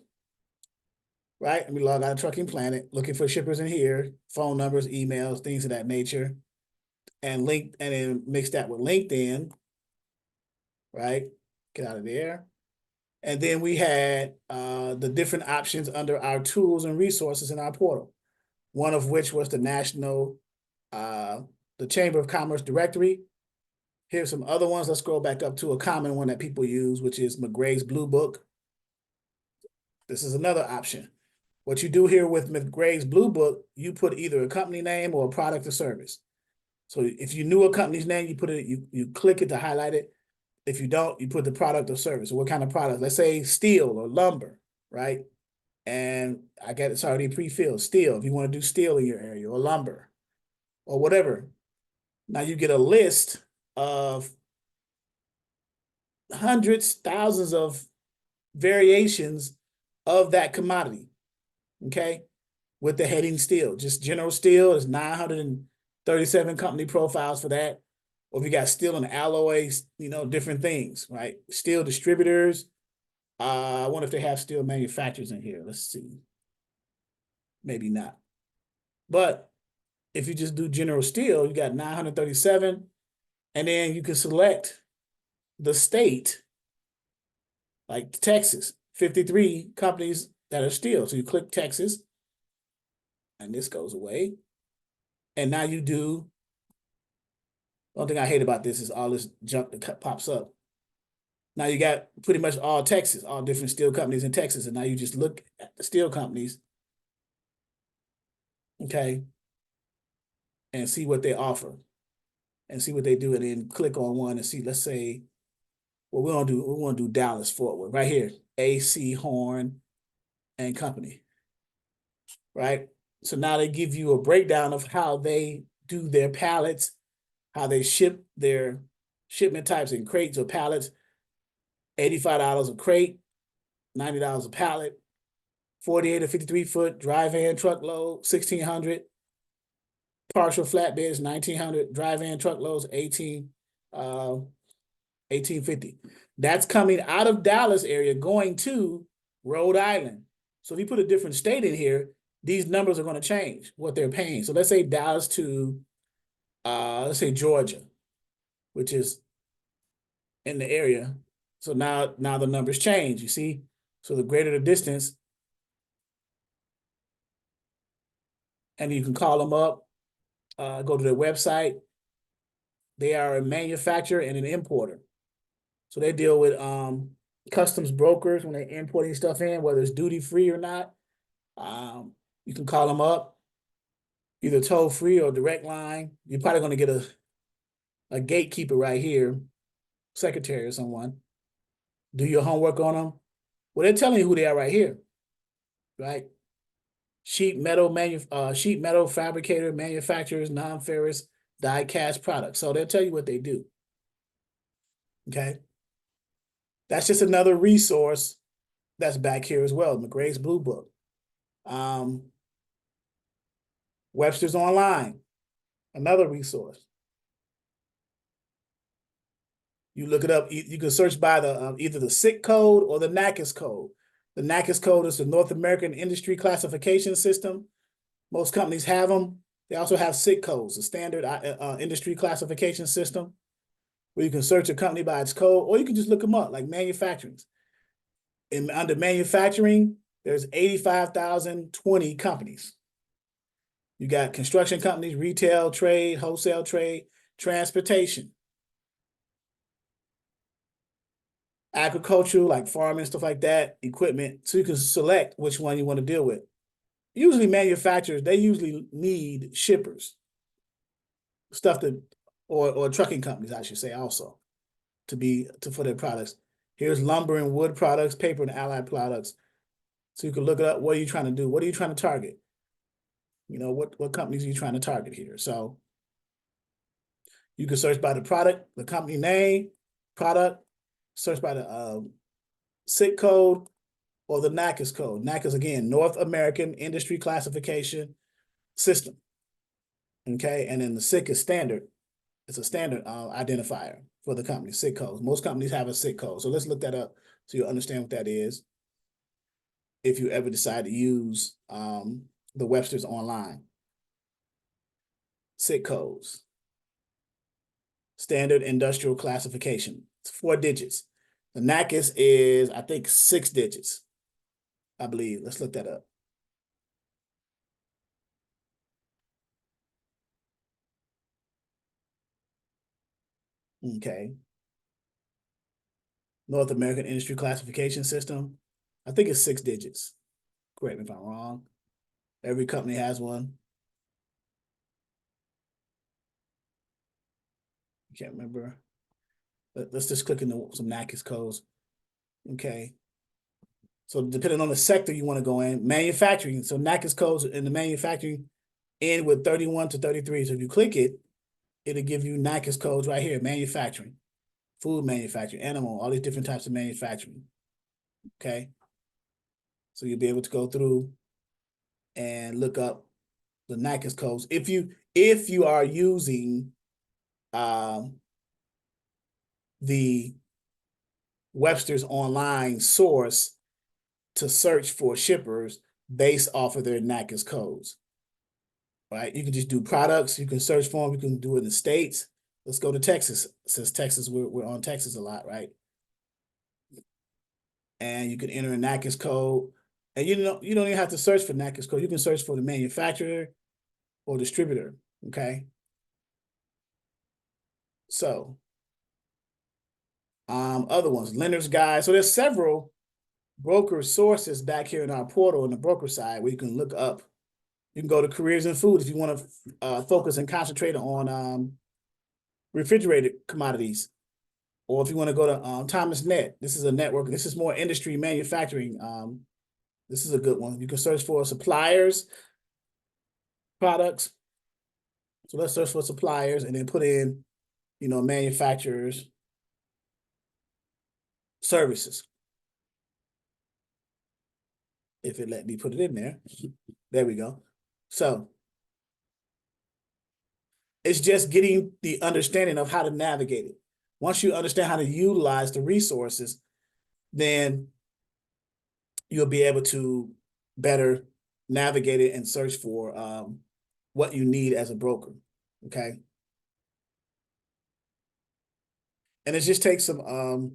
right? And we log out of Trucking Planet, looking for shippers in here, phone numbers, emails, things of that nature, and then mix that with LinkedIn, right? Get out of there. And then we had the different options under our tools and resources in our portal. One of which was the the Chamber of Commerce directory. Here's some other ones. Let's scroll back up to a common one that people use, which is McGrath's Blue Book. This is another option. What you do here with McGrath's Blue Book, you put either a company name or a product or service. So if you knew a company's name, you put it, you click it to highlight it. If you don't, you put the product or service. So what kind of product? Let's say steel or lumber, right? And I get it's already pre-filled. Steel, if you want to do steel in your area, or lumber, or whatever. Now you get a list of hundreds, thousands of variations of that commodity, okay? With the heading steel, just general steel, there's 937 company profiles for that. Or if you got steel and alloys, different things, right? Steel distributors. I wonder if they have steel manufacturers in here. Let's see. Maybe not. But if you just do general steel, you got 937, and then you can select the state, like Texas, 53 companies that are steel. So you click Texas, and this goes away. And now you do, the only thing I hate about this is all this junk that pops up. Now you got pretty much all Texas, all different steel companies in Texas. And now you just look at the steel companies, okay, and see what they offer and see what they do. And then click on one and see, let's say, what we want to do Dallas Fort Worth, right here, AC Horn and Company, right? So now they give you a breakdown of how they do their pallets, how they ship their shipment types in crates or pallets. $85 a crate, $90 a pallet, 48 or 53 foot dry van truckload, $1,600. Partial flatbeds, $1,900. Dry van truckloads, $1,850. That's coming out of Dallas area going to Rhode Island. So if you put a different state in here, these numbers are going to change what they're paying. So let's say Dallas to let's say Georgia, which is in the area. So now the numbers change, you see? So the greater the distance, and you can call them up, go to their website. They are a manufacturer and an importer. So they deal with customs brokers when they're importing stuff in, whether it's duty-free or not. You can call them up, either toll-free or direct line. You're probably going to get a gatekeeper right here, secretary or someone. Do your homework on them. Well, they're telling you who they are right here, right? Sheet metal fabricator, manufacturers, non-ferrous, die-cast products. So they'll tell you what they do. Okay. That's just another resource that's back here as well, McGrath's Blue Book. Webster's Online, another resource. You look it up, you can search by the either the SIC code or the NACS code. The NACS code is the North American Industry Classification System. Most companies have them. They also have SIC codes, the Standard Industry Classification System, where you can search a company by its code, or you can just look them up, like manufacturing. Under manufacturing, there's 85,020 companies. You got construction companies, retail, trade, wholesale trade, transportation, agricultural, like farming, stuff like that, equipment. So you can select which one you want to deal with. Usually manufacturers, they usually need shippers, or trucking companies, I should say, also, for their products. Here's lumber and wood products, paper and allied products. So you can look it up. What are you trying to do? What are you trying to target? What companies are you trying to target here? So you can search by the product, the company name, product, search by the SIC code or the NACS code. NACS, again, North American Industry Classification System. Okay, and then the SIC is standard. It's a standard identifier for the company, SIC codes. Most companies have a SIC code. So let's look that up so you'll understand what that is if you ever decide to use the Webster's Online. SIC codes. Standard Industrial Classification. It's 4 digits. The NACS is, I think, 6 digits, I believe. Let's look that up. Okay. North American Industry Classification System. I think it's 6 digits. Correct me if I'm wrong. Every company has one. I can't remember. Let's just click into some NACS codes. Okay. So depending on the sector you want to go in, manufacturing. So NACS codes in the manufacturing end with 31 to 33. So if you click it, it'll give you NACS codes right here, manufacturing, food manufacturing, animal, all these different types of manufacturing. Okay. So you'll be able to go through and look up the NACS codes. If you are using the Webster's online source to search for shippers based off of their NACS codes, right? You can just do products. You can search for them. You can do it in the States. Let's go to Texas. Since Texas, we're on Texas a lot, right? And you can enter a NACS code. And you don't even have to search for NACS code. You can search for the manufacturer or distributor, okay? So, other ones, lender's guide. So there's several broker sources back here in our portal on the broker side where you can look up. You can go to careers in food if you want to focus and concentrate on refrigerated commodities. Or if you want to go to Thomas Net, this is a network. This is more industry manufacturing. This is a good one. You can search for suppliers, products. So let's search for suppliers and then put in, manufacturers, services. If it let me put it in there. There we go. So it's just getting the understanding of how to navigate it. Once you understand how to utilize the resources, then you'll be able to better navigate it and search for what you need as a broker, okay? And it just takes some,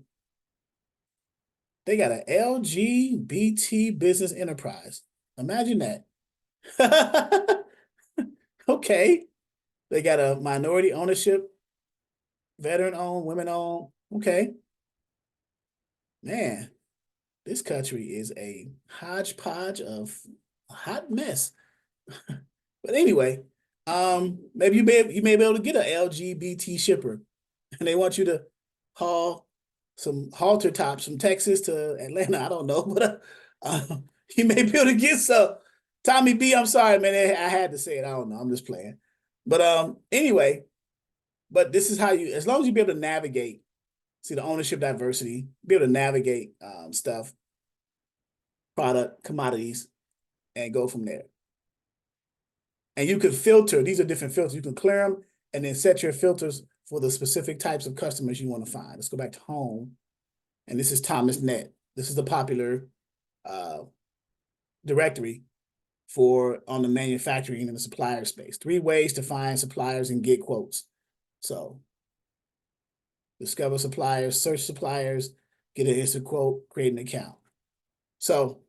they got an LGBT business enterprise. Imagine that. Okay. They got a minority ownership, veteran owned, women owned. Okay. Man, this country is a hodgepodge of a hot mess. But anyway, maybe you may be able to get an LGBT shipper, and they want you to haul some halter tops from Texas to Atlanta. I don't know, but you may be able to get some. Tommy B, I'm sorry, man. I had to say it. I don't know. I'm just playing. But anyway, but this is how you, as long as you be able to navigate, see the ownership diversity, be able to navigate stuff, product, commodities, and go from there. And you can filter, these are different filters. You can clear them and then set your filters for the specific types of customers you want to find. Let's go back to home. And this is Thomas Net. This is the popular directory on the manufacturing and the supplier space. 3 ways to find suppliers and get quotes. So discover suppliers, search suppliers, get an instant quote, create an account. So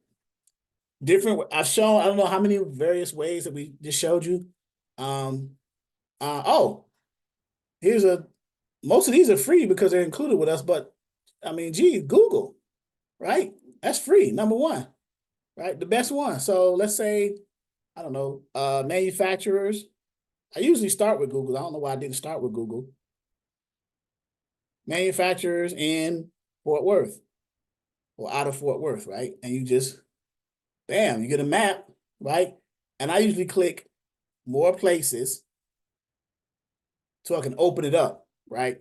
I've shown, I don't know how many various ways that we just showed you. Most of these are free because they're included with us, but I mean, gee, Google, right? That's free, number one, right? The best one. So let's say, I don't know, manufacturers. I usually start with Google. I don't know why I didn't start with Google. Manufacturers in Fort Worth or out of Fort Worth, right? And you just, bam, you get a map, right? And I usually click more places so I can open it up, right?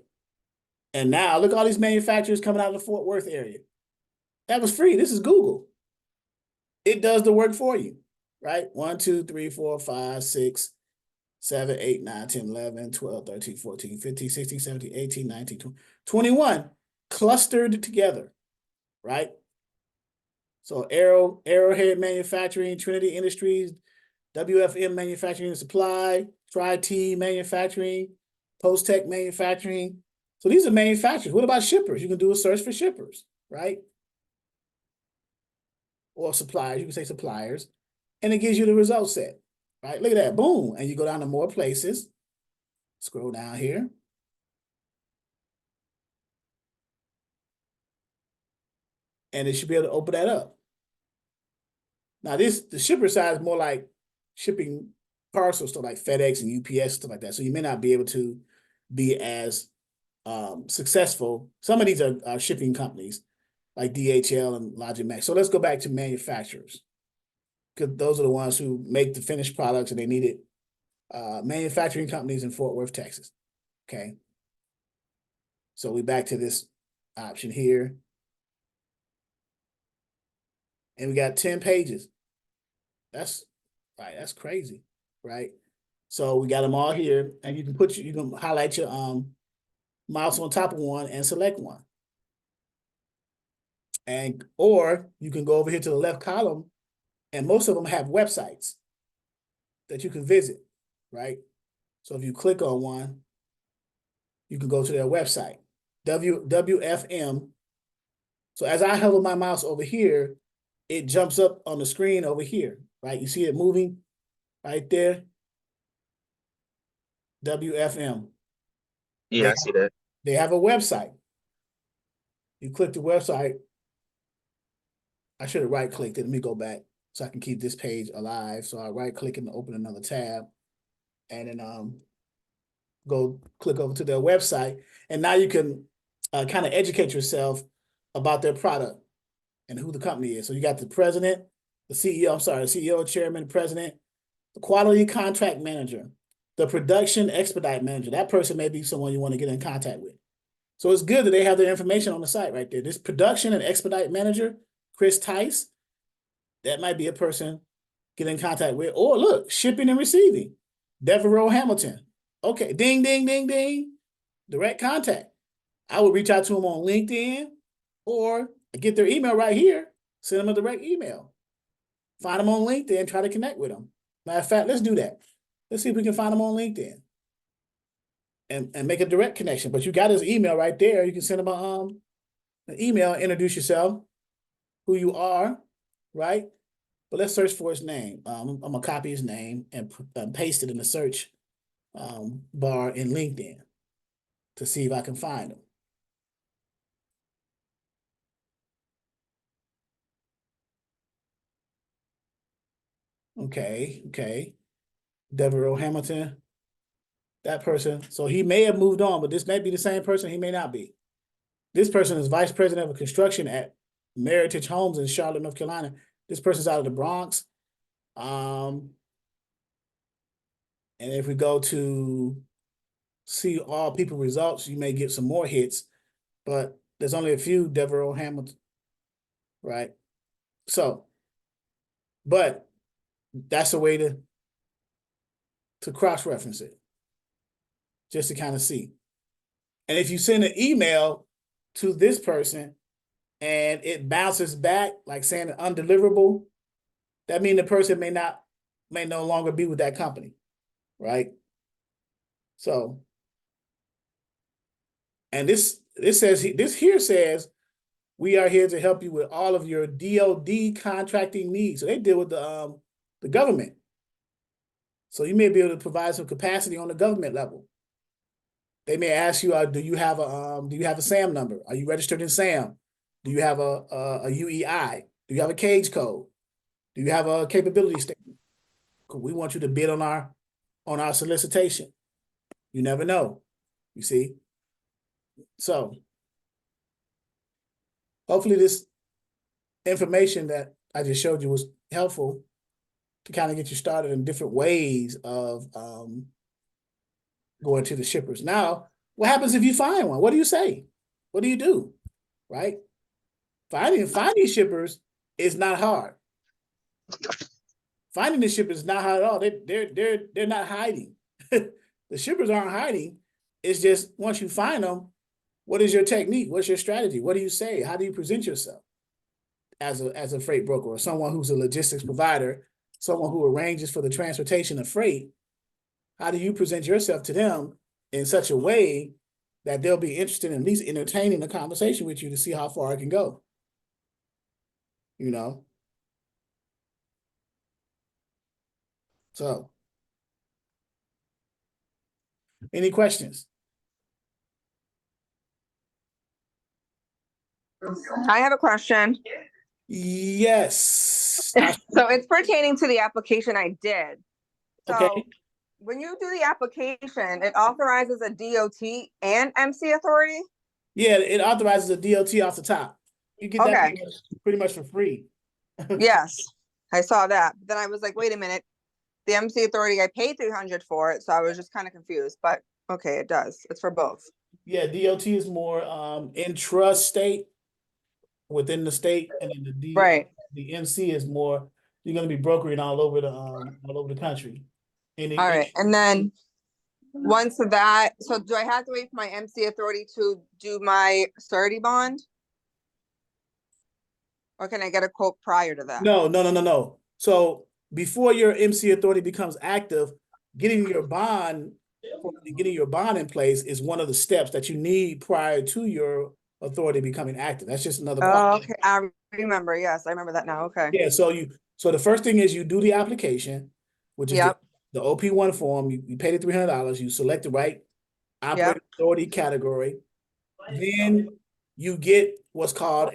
And now look at all these manufacturers coming out of the Fort Worth area. That was free. This is Google. It does the work for you, right? 1, 2, 3, 4, 5, 6, 7, 8, 9, 10, 11, 12, 13, 14, 15, 16, 17, 18, 19, 20, 21 clustered together, right? So Arrowhead Manufacturing, Trinity Industries, WFM Manufacturing and Supply, Tri-T Manufacturing, Post-Tech Manufacturing. So these are manufacturers. What about shippers? You can do a search for shippers, right? Or suppliers, you can say suppliers, and it gives you the result set, right? Look at that, boom. And you go down to more places, scroll down here. And it should be able to open that up. Now the shipper side is more like shipping parcels, stuff like FedEx and UPS, stuff like that. So you may not be able to be as successful. Some of these are shipping companies like DHL and Logimax. So let's go back to manufacturers, because those are the ones who make the finished products and they need it. Manufacturing companies in Fort Worth, Texas. Okay. So we back to this option here. And we got 10 pages. That's right, that's crazy, right? So we got them all here, and you can highlight your mouse on top of one and select one. And or you can go over here to the left column, and most of them have websites that you can visit, right? So if you click on one, you can go to their website, WFM. So as I hover my mouse over here, it jumps up on the screen over here, right? You see it moving right there? WFM. Yeah, I see that. They have a website. You click the website. I should have right-clicked it. Let me go back so I can keep this page alive. So I right-click and open another tab. And then go click over to their website. And now you can kind of educate yourself about their product and who the company is. So you got the president, the CEO, chairman, president, the quality contract manager, the production expedite manager. That person may be someone you want to get in contact with. So it's good that they have their information on the site right there. This production and expedite manager, Chris Tice, that might be a person get in contact with. Or look, shipping and receiving, Devereaux Hamilton. Okay, ding, ding, ding, ding, direct contact. I would reach out to them on LinkedIn or get their email right here, send them a direct email. Find them on LinkedIn, try to connect with them. Matter of fact, let's do that. Let's see if we can find them on LinkedIn and make a direct connection. But you got his email right there. You can send him an email, introduce yourself, who you are, right? But let's search for his name. I'm gonna copy his name and paste it in the search bar in LinkedIn to see if I can find him. Okay. Devereaux Hamilton, that person. So he may have moved on, but this may be the same person. He may not be. This person is vice president of construction at Meritage Homes in Charlotte, North Carolina. This person's out of the Bronx. And if we go to see all people results, you may get some more hits, but there's only a few Devereaux Hamilton, right? So, but that's a way to cross-reference it, just to kind of see. And if you send an email to this person and it bounces back, like saying undeliverable, that means the person may no longer be with that company, right? So, and this here says, we are here to help you with all of your DoD contracting needs. So they deal with the government. So you may be able to provide some capacity on the government level. They may ask you, do you have a SAM number? Are you registered in SAM? Do you have a UEI? Do you have a cage code? Do you have a capability statement? We want you to bid on our solicitation. You never know, you see? So hopefully this information that I just showed you was helpful to kind of get you started in different ways of going to the shippers. Now, what happens if you find one? What do you say? What do you do? Right? Finding shippers is not hard. Finding the shippers is not hard at all. They're not hiding. The shippers aren't hiding. It's just once you find them, what is your technique? What's your strategy? What do you say? How do you present yourself as a freight broker or someone who's a logistics provider, someone who arranges for the transportation of freight? How do you present yourself to them in such a way that they'll be interested in at least entertaining the conversation with you to see how far it can go. You know? So, any questions? I have a question. Yes. So it's pertaining to the application I did. So Okay. when you do the application, it authorizes a DOT and MC authority? Yeah, it authorizes a DOT off the top. You get that Okay. pretty much for free. Yes, I saw that. But then I was like, wait a minute. The MC authority, I paid 300 for it, so I was just kind of confused. But okay, it does. It's for both. Yeah, DOT is more intrastate within the state, and then Right. the MC is more, you're gonna be brokering all over the country. All right. And then once that, so do I have to wait for my MC authority to do my surety bond? Or can I get a quote prior to that? No. So before your MC authority becomes active, getting your bond in place is one of the steps that you need prior to your authority becoming active. That's just another Oh, okay. I remember. Yes, I remember that now. Okay. Yeah, so the first thing is you do the application, which is Yep. the OP1 form. You pay the $300. You select the right operating authority category. Then you get what's called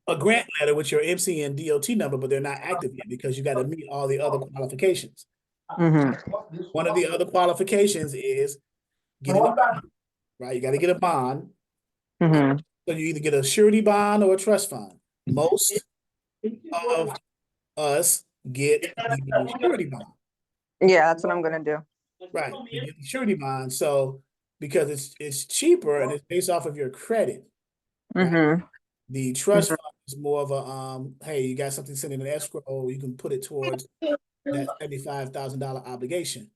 a grant letter with your MC and DOT number, but they're not active yet because you got to meet all the other qualifications. One of the other qualifications is getting a bond, right? You got to get a bond. So you either get a surety bond or a trust fund. Most of us get the surety bond. Yeah, that's what I'm gonna do. Right, you get the surety bond, so because it's cheaper and it's based off of your credit. Right? The trust fund is more of a hey, you got something sitting in an escrow, you can put it towards that $75,000 obligation.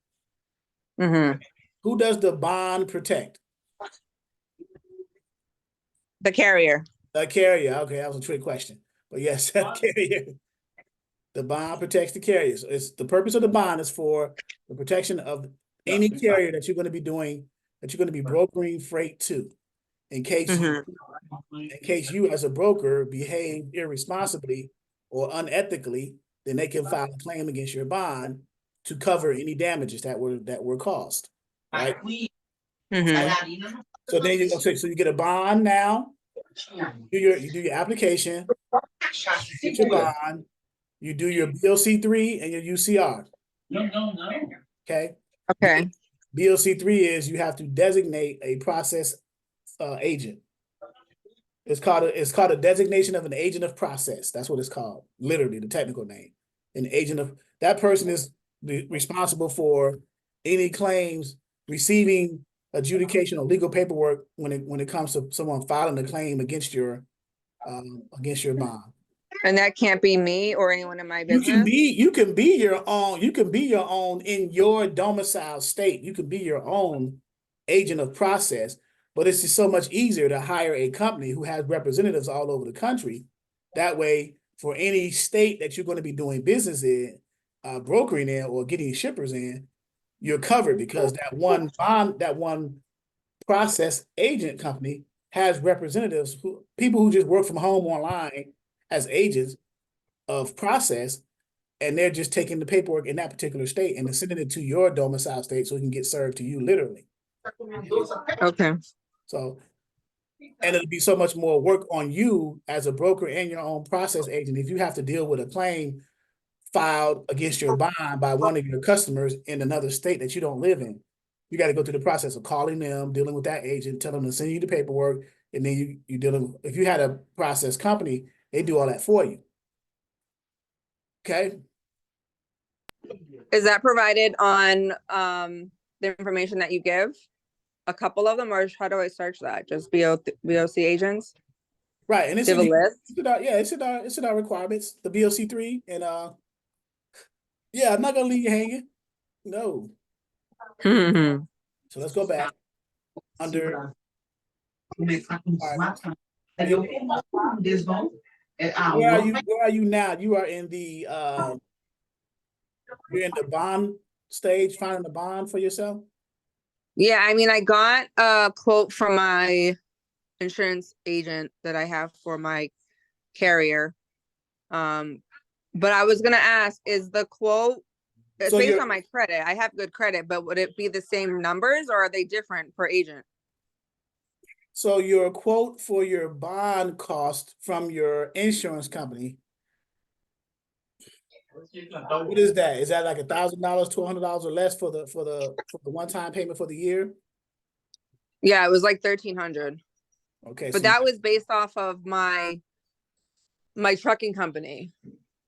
Who does the bond protect? The carrier. The carrier. Okay, that was a trick question, but yes, carrier. The bond protects the carrier. So it's the purpose of the bond is for the protection of any carrier that you're going to be doing, that you're going to be brokering freight to, in case you as a broker behave irresponsibly or unethically, then they can file a claim against your bond to cover any damages that were caused. Right. So then you get a bond now. You do your application, you get your bond, you do your BOC3 and your UCR. Okay. Okay. BOC3 is you have to designate a process agent. It's called a designation of an agent of process. That's what it's called. Literally, the technical name. An agent of that person is responsible for any claims, receiving adjudication or legal paperwork when it comes to someone filing a claim against your bond. And that can't be me or anyone in my business. You can be your own in your domicile state. You can be your own agent of process, but it's just so much easier to hire a company who has representatives all over the country. That way, for any state that you're going to be doing business in, brokering in, or getting shippers in, you're covered because that one process agent company has representatives, people who just work from home online as agents of process, and they're just taking the paperwork in that particular state and sending it to your domicile state so it can get served to you literally. Okay. So, and it'll be so much more work on you as a broker and your own process agent if you have to deal with a claim filed against your bond by one of your customers in another state that you don't live in. You got to go through the process of calling them, dealing with that agent, tell them to send you the paperwork, and then you dealing. If you had a process company, they do all that for you. Okay. Is that provided on the information that you give? A couple of them, or how do I search that? Just BOC agents? Right, and it's Give a list. It's in our requirements, the BOC3, and yeah, I'm not gonna leave you hanging. No. So let's go back under. Where are you now? You are in the you're in the bond stage, finding the bond for yourself. Yeah, I mean, I got a quote from my insurance agent that I have for my carrier. Um, but I was gonna ask, is the quote, it's So based your on my credit. I have good credit, but would it be the same numbers or are they different per agent? so your quote for your bond cost from your insurance company, what is that? Is that like $1,000, $1,200 or less for the one-time payment for the year? Yeah, it was like 1,300, Okay, but so that was based off of my trucking company.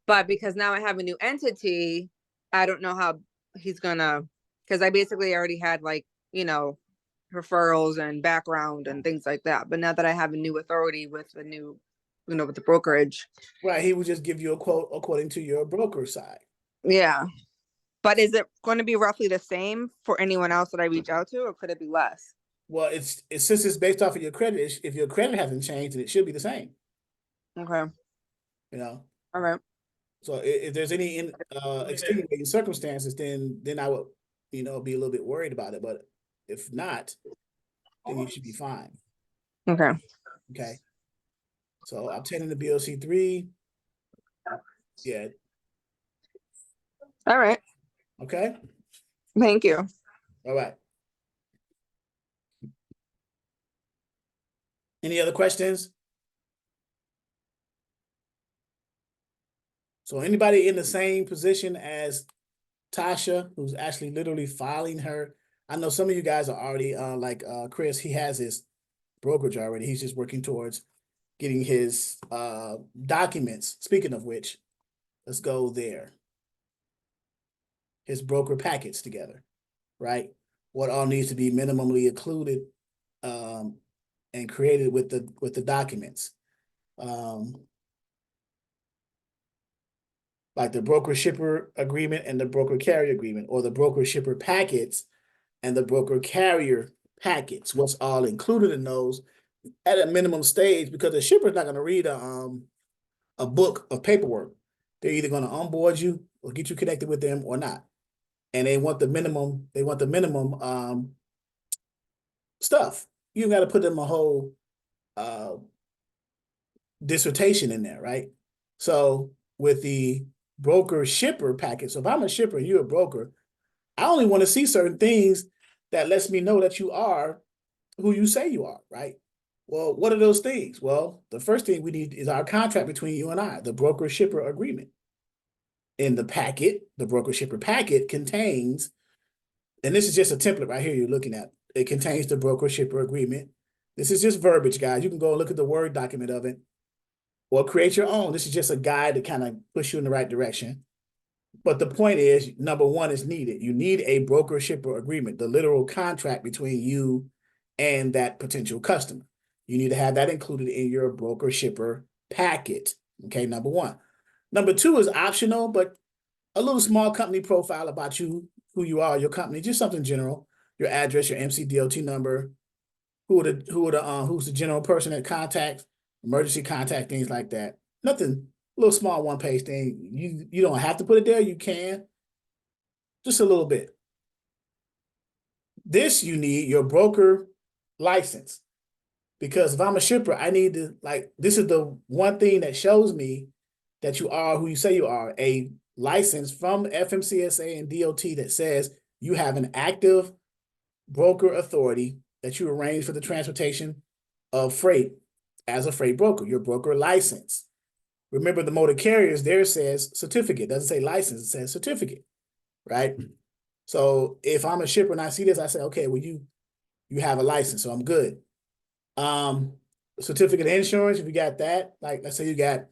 But because now I have a new entity, I don't know how he's gonna, because I basically already had like, you know, referrals and background and things like that. But now that I have a new authority with the new, with the brokerage. right, he would just give you a quote according to your broker side. Yeah. But is it going to be roughly the same for anyone else that I reach out to, or could it be less? Well, it's since it's based off of your credit. If your credit hasn't changed, then it should be the same. Okay. You know. All right. So if there's any extenuating circumstances, then I would be a little bit worried about it. But if not, then you should be fine. Okay. Okay. So obtaining the BOC3. Yeah. All right. Okay. Thank you. All right. Any other questions? So anybody in the same position as Tasha, who's actually literally filing her. I know some of you guys are already like Chris, he has his brokerage already. He's just working towards getting his documents. Speaking of which, let's go there. His broker packets together, right? What all needs to be minimally included and created with the documents. Like the broker shipper agreement and the broker carrier agreement, or the broker shipper packets and the broker carrier packets. What's all included in those at a minimum stage, because the shipper's not going to read a book of paperwork. They're either going to onboard you or get you connected with them or not. And they want the minimum, stuff. You got to put them a whole dissertation in there, right? So with the broker shipper packet, so if I'm a shipper and you're a broker, I only want to see certain things that lets me know that you are who you say you are, right? Well, what are those things? Well, the first thing we need is our contract between you and I, the broker shipper agreement. In the packet, the broker shipper packet contains, and this is just a template right here you're looking at. It contains the broker shipper agreement. This is just verbiage, guys. You can go look at the Word document of it or create your own. This is just a guide to kind of push you in the right direction. But the point is, number one is needed. You need a broker shipper agreement, the literal contract between you and that potential customer. You need to have that included in your broker shipper packet. Okay, number one. Number two is optional, but a little small company profile about you, who you are, your company, just something general, your address, your MCDOT number, who's the general person that contacts, emergency contact, things like that. Nothing, a little small one-page thing. You don't have to put it there. You can, just a little bit. This you need your broker license, because if I'm a shipper, I need to, like, this is the one thing that shows me that you are who you say you are, a license from FMCSA and DOT that says you have an active broker authority that you arrange for the transportation of freight as a freight broker, your broker license. Remember, the motor carriers there says certificate, it doesn't say license, it says certificate, right? So if I'm a shipper and I see this, I say, okay, well, you have a license, so I'm good. Certificate of insurance, if you got that, like let's say you got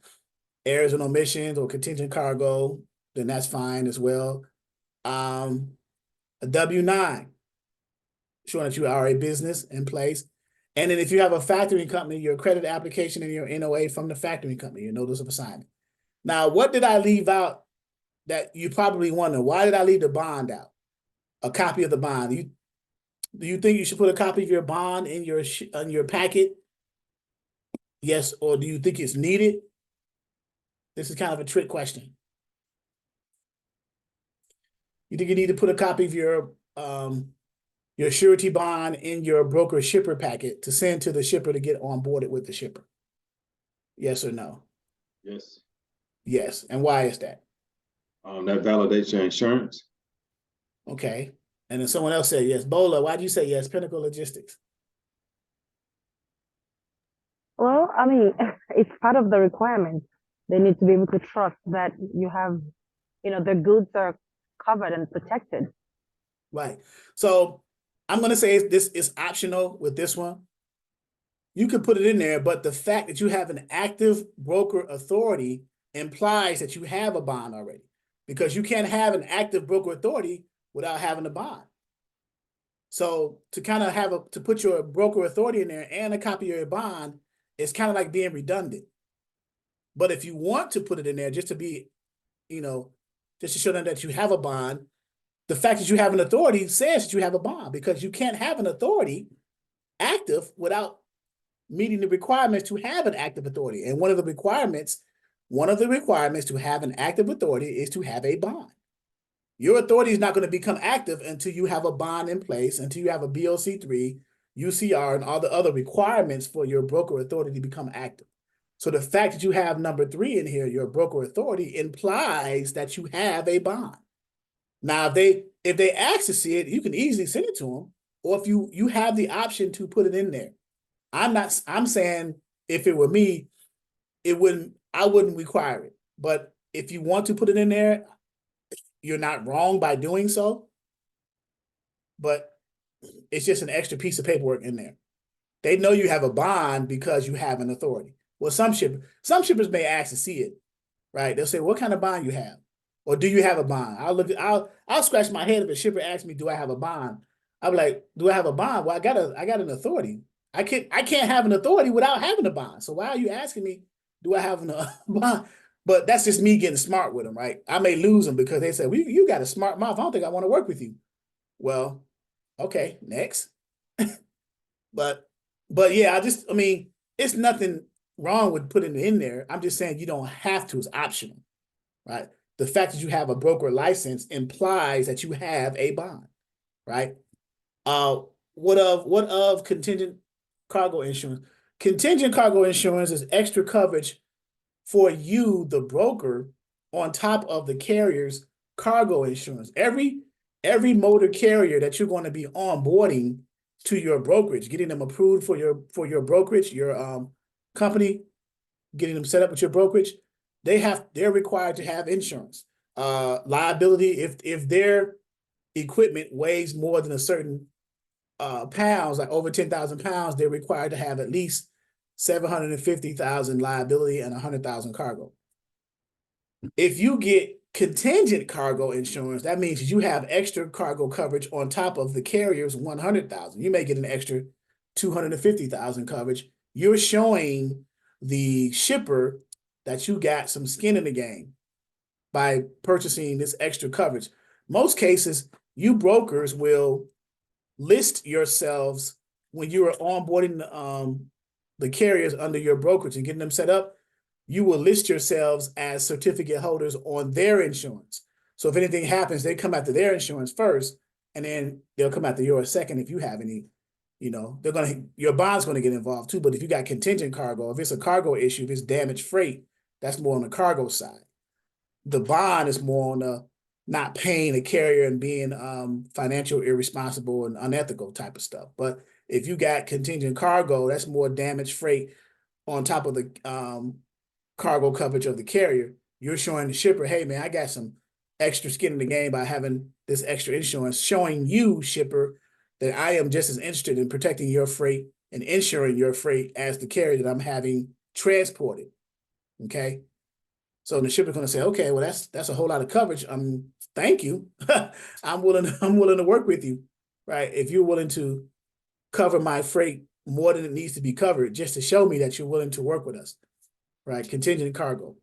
errors and omissions or contingent cargo, then that's fine as well. A W-9, showing that you are a business in place. And then if you have a factoring company, your credit application and your NOA from the factoring company, your notice of assignment. Now, what did I leave out that you probably wonder? Why did I leave the bond out? A copy of the bond. Do you think you should put a copy of your bond in your packet? Yes, or do you think it's needed? This is kind of a trick question. You think you need to put a copy of your your surety bond in your broker shipper packet to send to the shipper to get onboarded with the shipper? Yes or no? Yes. Yes. And why is that? That validates your insurance. Okay. And then someone else said yes. Bola, why do you say yes? Pinnacle Logistics. Well, I mean, it's part of the requirement. They need to be able to trust that you have, their goods are covered and protected. Right. So I'm going to say this is optional with this one. You could put it in there, but the fact that you have an active broker authority implies that you have a bond already, because you can't have an active broker authority without having a bond. So to kind of to put your broker authority in there and a copy of your bond, it's kind of like being redundant. But if you want to put it in there just to be, just to show them that you have a bond, the fact that you have an authority says that you have a bond, because you can't have an authority active without meeting the requirements to have an active authority. And one of the requirements to have an active authority is to have a bond. Your authority is not going to become active until you have a bond in place, until you have a BOC3, UCR, and all the other requirements for your broker authority to become active. So the fact that you have number 3 in here, your broker authority, implies that you have a bond. Now, if they ask to see it, you can easily send it to them, or if you have the option to put it in there. I'm saying if it were me, I wouldn't require it. But if you want to put it in there, you're not wrong by doing so. But it's just an extra piece of paperwork in there. They know you have a bond because you have an authority. Well, some shippers may ask to see it, right? They'll say, "What kind of bond you have?" Or, "Do you have a bond?" I'll scratch my head if a shipper asks me, "Do I have a bond?" I'll be like, "Do I have a bond?" Well, I got an authority. I can't have an authority without having a bond. So why are you asking me, "Do I have a bond?" But that's just me getting smart with them, right? I may lose them because they say, "You got a smart mouth. I don't think I want to work with you." Well, okay, next. But yeah, it's nothing wrong with putting it in there. I'm just saying you don't have to. It's optional, right? The fact that you have a broker license implies that you have a bond, right? What of contingent cargo insurance? Contingent cargo insurance is extra coverage for you, the broker, on top of the carrier's cargo insurance. Every motor carrier that you're going to be onboarding to your brokerage, getting them approved for your brokerage, your company, getting them set up with your brokerage, they're required to have insurance. Liability, if their equipment weighs more than a certain pounds, like over 10,000 pounds, they're required to have at least 750,000 liability and 100,000 cargo. If you get contingent cargo insurance, that means you have extra cargo coverage on top of the carrier's 100,000. You may get an extra 250,000 coverage. You're showing the shipper that you got some skin in the game by purchasing this extra coverage. Most cases, you brokers will list yourselves when you are onboarding the carriers under your brokerage and getting them set up. You will list yourselves as certificate holders on their insurance. So if anything happens, they come after their insurance first, and then they'll come after yours second if you have any. Your bond's going to get involved too. But if you got contingent cargo, if it's a cargo issue, if it's damaged freight, that's more on the cargo side. The bond is more on the not paying a carrier and being financial irresponsible and unethical type of stuff. But if you got contingent cargo, that's more damaged freight on top of the cargo coverage of the carrier. You're showing the shipper, "Hey man, I got some extra skin in the game by having this extra insurance," showing you, shipper, that I am just as interested in protecting your freight and insuring your freight as the carrier that I'm having transported. Okay. So the shipper's going to say, "Okay, well, that's a whole lot of coverage. Thank you. I'm willing to work with you, right? If you're willing to cover my freight more than it needs to be covered, just to show me that you're willing to work with us, right? Contingent cargo,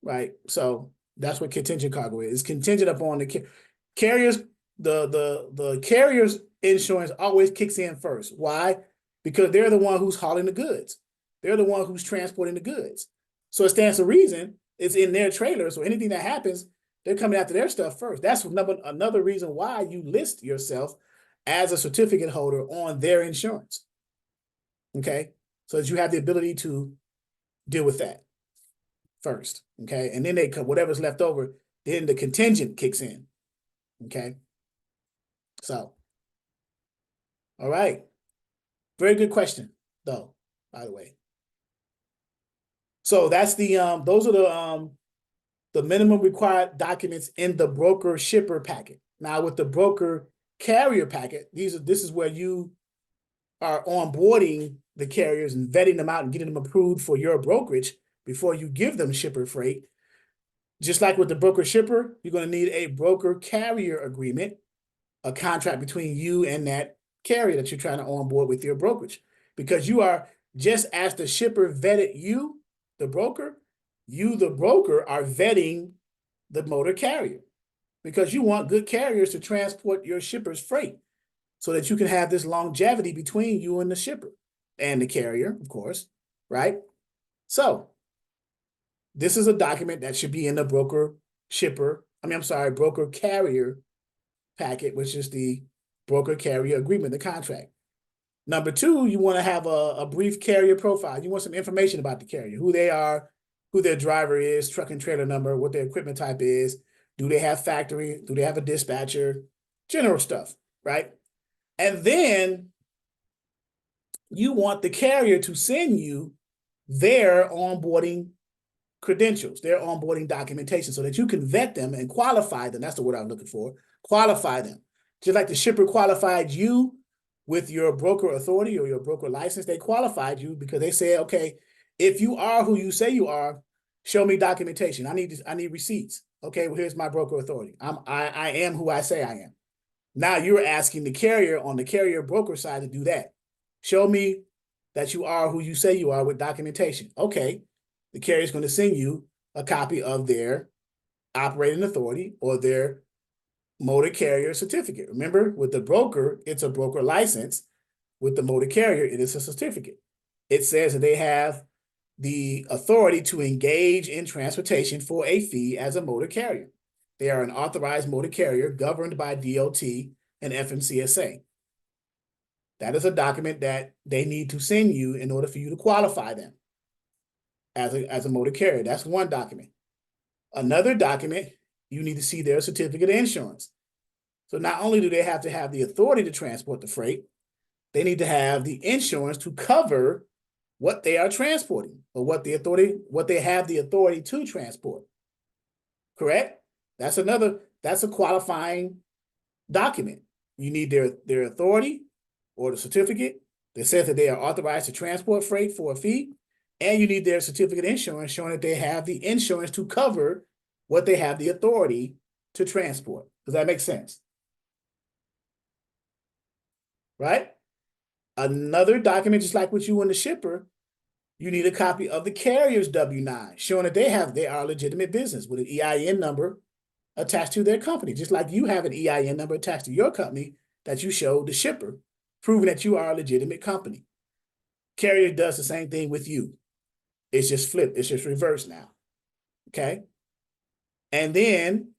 right? So that's what contingent cargo is. It's contingent upon the carriers. The carrier's insurance always kicks in first. Why? Because they're the one who's hauling the goods. They're the one who's transporting the goods. So it stands to reason it's in their trailer. So anything that happens, they're coming after their stuff first. That's another reason why you list yourself as a certificate holder on their insurance. Okay, so that you have the ability to deal with that first. Okay, and then whatever's left over, then the contingent kicks in. Okay, so all right, very good question though, by the way. So that's those are the minimum required documents in the broker shipper packet. Now with the broker carrier packet, this is where you are onboarding the carriers and vetting them out and getting them approved for your brokerage before you give them shipper freight. Just like with the broker shipper, you're going to need a broker carrier agreement, a contract between you and that carrier that you're trying to onboard with your brokerage. Because you are, just as the shipper vetted you, the broker, you, the broker, are vetting the motor carrier. Because you want good carriers to transport your shipper's freight so that you can have this longevity between you and the shipper and the carrier, of course, right? So this is a document that should be in the broker carrier packet, which is the broker carrier agreement, the contract. Number two, you want to have a brief carrier profile. You want some information about the carrier, who they are, who their driver is, truck and trailer number, what their equipment type is. Do they have factory? Do they have a dispatcher? General stuff, right? And then you want the carrier to send you their onboarding credentials, their onboarding documentation, so that you can vet them and qualify them. That's the word I'm looking for. Qualify them. Just like the shipper qualified you with your broker authority or your broker license, they qualified you because they said, okay, if you are who you say you are, show me documentation. I need receipts. Okay, well, here's my broker authority. I am who I say I am. Now you're asking the carrier on the carrier broker side to do that. Show me that you are who you say you are with documentation. Okay, the carrier is going to send you a copy of their operating authority or their motor carrier certificate. Remember, with the broker, it's a broker license. With the motor carrier, it is a certificate. It says that they have the authority to engage in transportation for a fee as a motor carrier. They are an authorized motor carrier governed by DOT and FMCSA. That is a document that they need to send you in order for you to qualify them as a motor carrier. That's one document. Another document, you need to see their certificate of insurance. So not only do they have to have the authority to transport the freight, they need to have the insurance to cover what they are transporting or what they have the authority to transport. Correct? That's a qualifying document. You need their authority or the certificate that says that they are authorized to transport freight for a fee, and you need their certificate of insurance showing that they have the insurance to cover what they have the authority to transport. Does that make sense? Right? Another document, just like with you and the shipper, you need a copy of the carrier's W-9 showing that they are a legitimate business with an EIN number attached to their company, just like you have an EIN number attached to your company that you show the shipper, proving that you are a legitimate company. Carrier does the same thing with you. It's just flipped. It's just reversed now. Okay? And then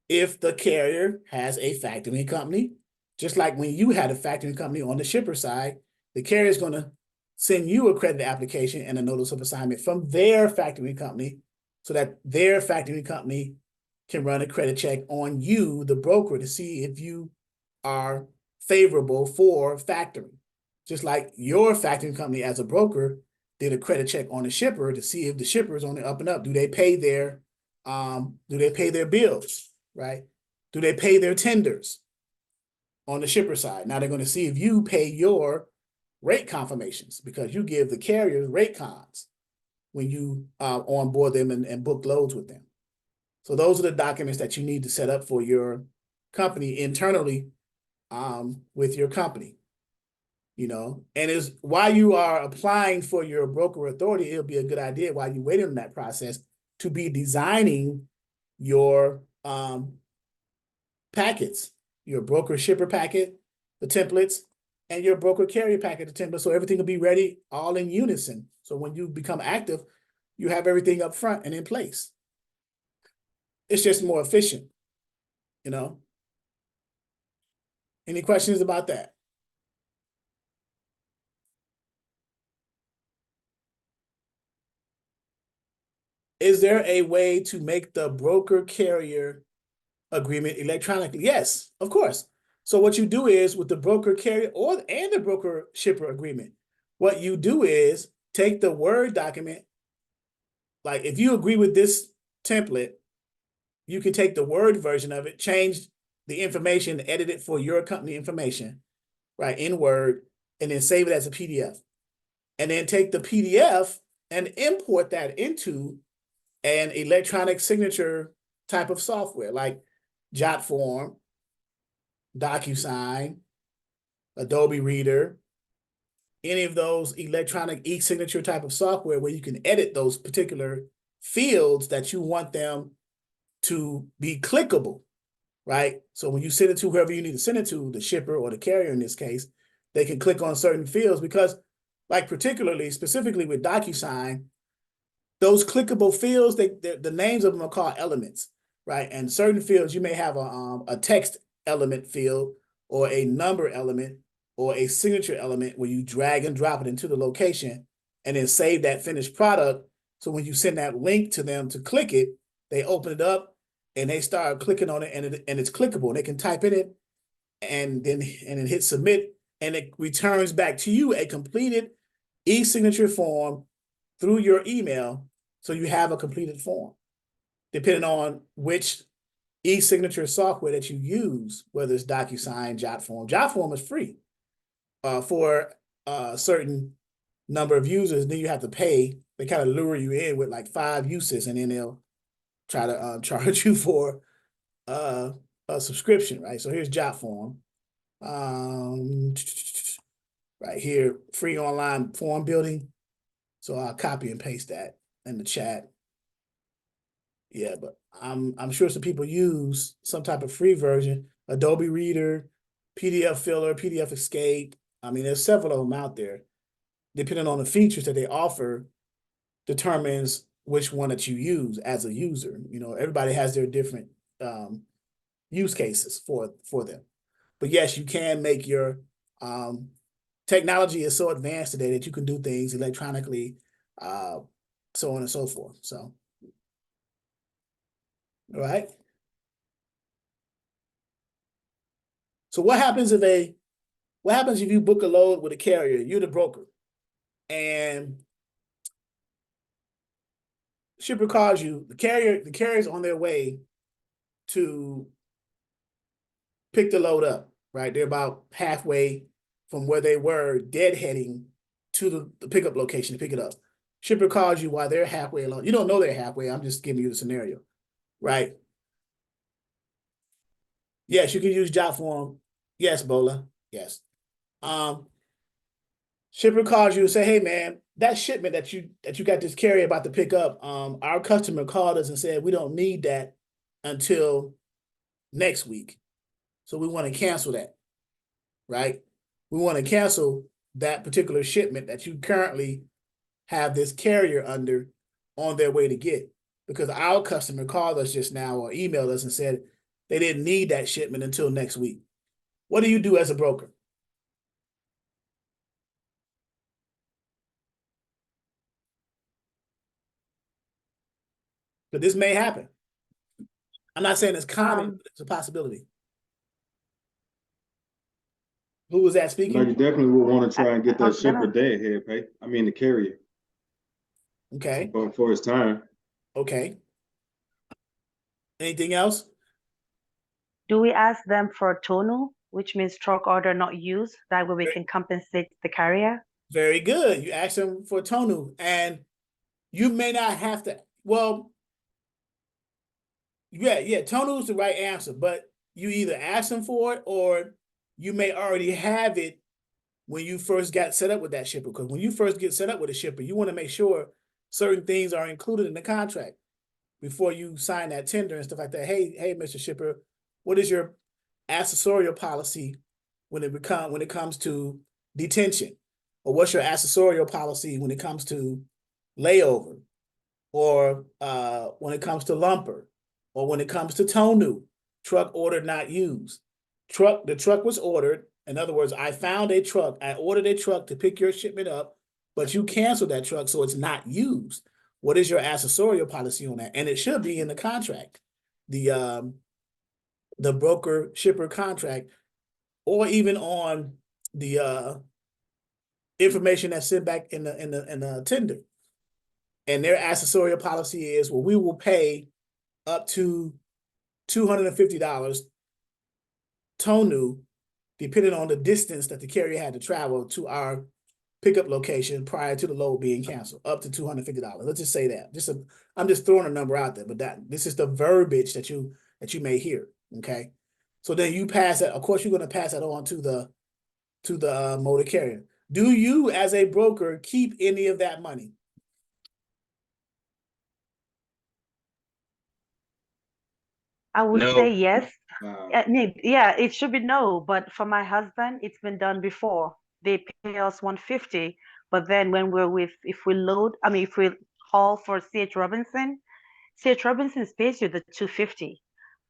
if the carrier has a factoring company, just like when you had a factoring company on the shipper side, the carrier is going to send you a credit application and a notice of assignment from their factoring company so that their factoring company can run a credit check on you, the broker, to see if you are favorable for factoring. Just like your factoring company as a broker did a credit check on the shipper to see if the shipper is on the up and up. Do they pay their bills, right? Do they pay their tenders on the shipper side? Now they're going to see if you pay your rate confirmations because you give the carriers rate cons when you onboard them and book loads with them. So those are the documents that you need to set up for your company internally with your company, and is while you are applying for your broker authority, it'll be a good idea while you're waiting on that process to be designing your packets, your broker shipper packet, the templates, and your broker carrier packet, the template, so everything will be ready all in unison. So when you become active, you have everything up front and in place. It's just more efficient, Any questions about that? Is there a way to make the broker carrier agreement electronically? Yes, of course. So what you do is with the broker carrier and the broker shipper agreement, what you do is take the Word document. Like if you agree with this template, you can take the Word version of it, change the information, edit it for your company information, right, in Word, and then save it as a PDF. And then take the PDF and import that into an electronic signature type of software like JotForm, DocuSign, Adobe Reader, any of those electronic e-signature type of software where you can edit those particular fields that you want them to be clickable, right? So when you send it to whoever you need to send it to, the shipper or the carrier in this case, they can click on certain fields because, like particularly, specifically with DocuSign, those clickable fields, the names of them are called elements, right? And certain fields, you may have a text element field or a number element or a signature element where you drag and drop it into the location and then save that finished product. So when you send that link to them to click it, they open it up and they start clicking on it and it's clickable. They can type in it and then hit submit and it returns back to you a completed e-signature form through your email. So you have a completed form, depending on which e-signature software that you use, whether it's DocuSign, JotForm. JotForm is free for a certain number of users. Then you have to pay. They kind of lure you in with like 5 uses, and then they'll try to charge you for a subscription, right? So here's JotForm. Right here, free online form building. So I'll copy and paste that in the chat. Yeah, but I'm sure some people use some type of free version, Adobe Reader, PDF Filler, PDF Escape. I mean, there's several of them out there. Depending on the features that they offer, determines which one that you use as a user. You know, everybody has their different use cases for them. But yes, you can make your technology is so advanced today that you can do things electronically, so on and so forth. So, all right. So what happens if you book a load with a carrier? You're the broker, and shipper calls you. The carrier's on their way to pick the load up. Right, they're about halfway from where they were deadheading to the pickup location to pick it up. Shipper calls you while they're halfway along. You don't know they're halfway. I'm just giving you the scenario, right? Yes, you can use JotForm. Yes, Bola. Yes. Shipper calls you and say, "Hey, man, that shipment that you got this carrier about to pick up, our customer called us and said we don't need that until next week, so we want to cancel that." Right? We want to cancel that particular shipment that you currently have this carrier under on their way to get, because our customer called us just now or emailed us and said they didn't need that shipment until next week. What do you do as a broker? But this may happen. I'm not saying it's common, but it's a possibility. Who was that Like speaking? you definitely would want to try and get that shipper deadhead pay. I mean the carrier. Okay. For his time. Okay. Anything else? Do we ask them for tonal, which means truck order not used? That way we can compensate the carrier. Very good. You ask them for tonu, and you may not have to. Well, yeah, tonu is the right answer, but you either ask them for it or you may already have it when you first got set up with that shipper. Because when you first get set up with a shipper, you want to make sure certain things are included in the contract before you sign that tender and stuff like that. Hey, Mr. Shipper, what is your accessorial policy when it comes to detention? Or what's your accessorial policy when it comes to layover? Or when it comes to lumper? Or when it comes to tonu, truck order not used? The truck was ordered. In other words, I found a truck. I ordered a truck to pick your shipment up, but you canceled that truck, so it's not used. What is your accessorial policy on that? And it should be in the contract, the broker shipper contract, or even on the information that's sent back in the tender. And their accessorial policy is, well, we will pay up to $250 tonu, depending on the distance that the carrier had to travel to our pickup location prior to the load being canceled, up to $250. Let's just say that. I'm just throwing a number out there, but this is the verbiage that you may hear. Okay, so then you pass that. Of course, you're going to pass that on to the motor carrier. Do you, as a broker, keep any of that money? I would No. say yes. Wow. Yeah, it should be no, but for my husband, it's been done before. They pay us 150, but then when if we haul for CH Robinson pays you the 250,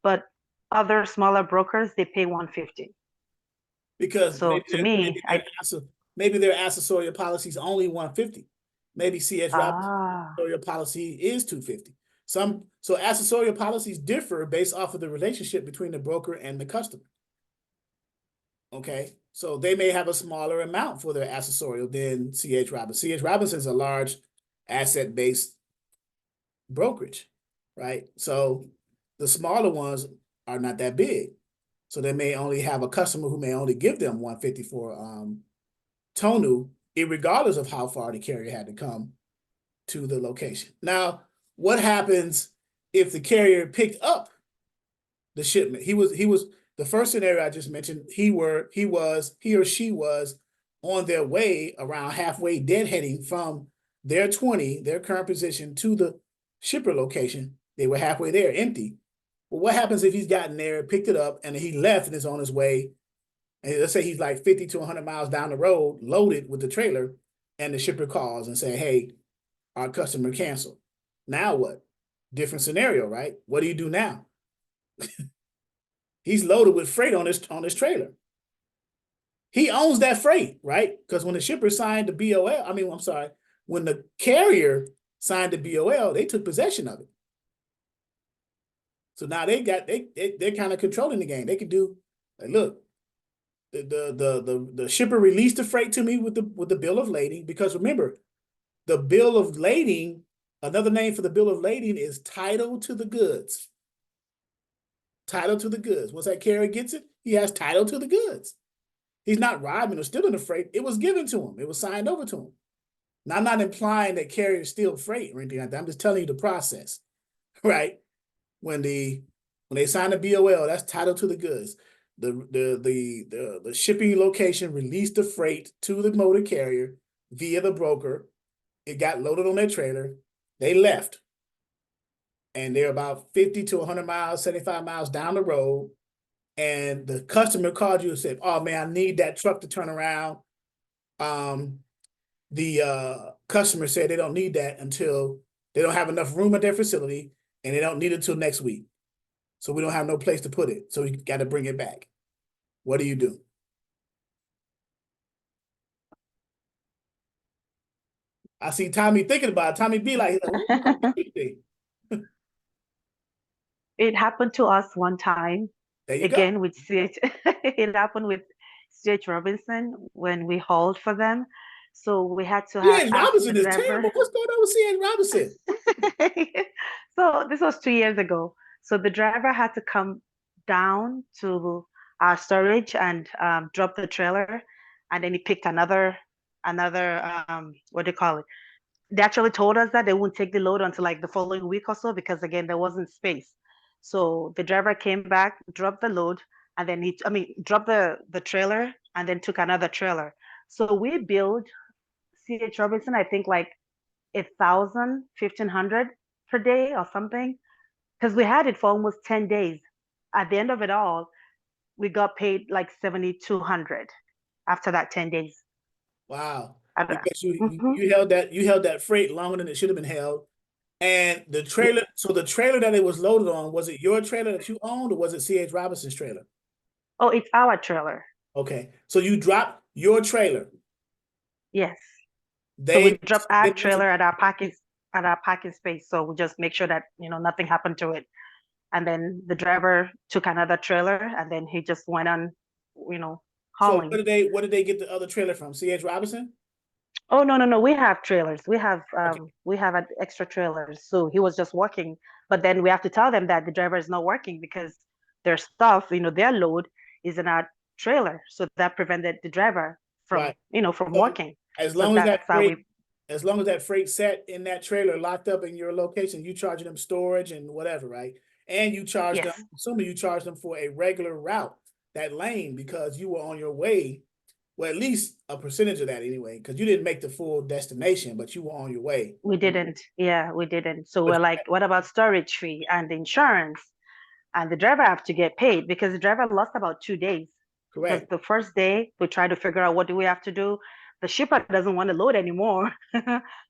but other smaller brokers, they pay 150. Because So to me, maybe their accessorial policy is only 150. Maybe CH Robinson's accessorial policy is 250. So accessorial policies differ based off of the relationship between the broker and the customer. Okay, so they may have a smaller amount for their accessorial than CH Robinson. CH Robinson is a large asset-based brokerage, right? So the smaller ones are not that big. So they may only have a customer who may only give them 150 for tonu, regardless of how far the carrier had to come to the location. Now, what happens if the carrier picked up the shipment? He was the first scenario I just mentioned. He or she was on their way, around halfway deadheading from their current position, to the shipper location. They were halfway there, empty. Well, what happens if he's gotten there, picked it up, and he left and is on his way? And let's say he's like 50 to 100 miles down the road, loaded with the trailer, and the shipper calls and say, "Hey, our customer canceled." Now what? Different scenario, right? What do you do now? He's loaded with freight on his trailer. He owns that freight, right? Because when the shipper signed the BOL, when the carrier signed the BOL, they took possession of it. So now they're kind of controlling the game. They can do, like, look, the shipper released the freight to me with the bill of lading, because remember, the bill of lading, another name for the bill of lading is title to the goods. Title to the goods. Once that carrier gets it, he has title to the goods. He's not robbing or stealing the freight. It was given to him. It was signed over to him. Now, I'm not implying that carriers steal freight or anything like that. I'm just telling you the process, right? When they sign the BOL, that's title to the goods. The shipping location released the freight to the motor carrier via the broker. It got loaded on their trailer. They left. And they're about 50 to 100 miles, 75 miles down the road. And the customer called you and said, "Oh man, I need that truck to turn around." The customer said they don't need that until they don't have enough room at their facility, and they don't need it until next week. So we don't have no place to put it. So we got to bring it back. What do you do? I see Tommy thinking about it. Tommy be like, it happened to us one time. there you Again, go. with CH, it happened with CH Robinson when we hauled for them. So we had to have CH Robinson is terrible. What's going on with CH Robinson? So this was 2 years ago. So the driver had to come down to our storage and drop the trailer, and then he picked another what do you call it? They actually told us that they wouldn't take the load until like the following week or so, because again, there wasn't space. So the driver came back, dropped the load, and then dropped the trailer and then took another trailer. So we billed CH Robinson, I think like 1,000, 1,500 per day or something, because we had it for almost 10 days. At the end of it all, we got paid like 7,200 after that 10 days. Wow. Mhm. Because you held that freight longer than it should have been held. And the trailer, so the trailer that it was loaded on, was it your trailer that you owned, or was it CH Robinson's trailer? Oh, it's our trailer. Okay, so you drop your trailer. Yes. So They we drop our trailer at our parking space. So we just make sure that, nothing happened to it. And then the driver took another trailer and then he just went on, So hauling. where did they get the other trailer from? C.H. Robinson? Oh, no. We have trailers. We have Okay. extra trailers. So he was just working, but then we have to tell them that the driver is not working because their stuff, their load is in our trailer. So that prevented the driver from, Right. from So working. as So long as that's that how freight, as long as that freight sat in that trailer locked up in your location, you charging them storage and whatever, right? And you charge them, yes, assuming you charge them for a regular route, that lane, because you were on your way. Well, at least a percentage of that anyway, because you didn't make the full destination, but you were on your way. we didn't. Yeah, we didn't. So But we're like, what about storage fee and insurance? And the driver have to get paid because the driver lost about 2 days. Because correct. the first day we try to figure out what do we have to do. The shipper doesn't want to load anymore.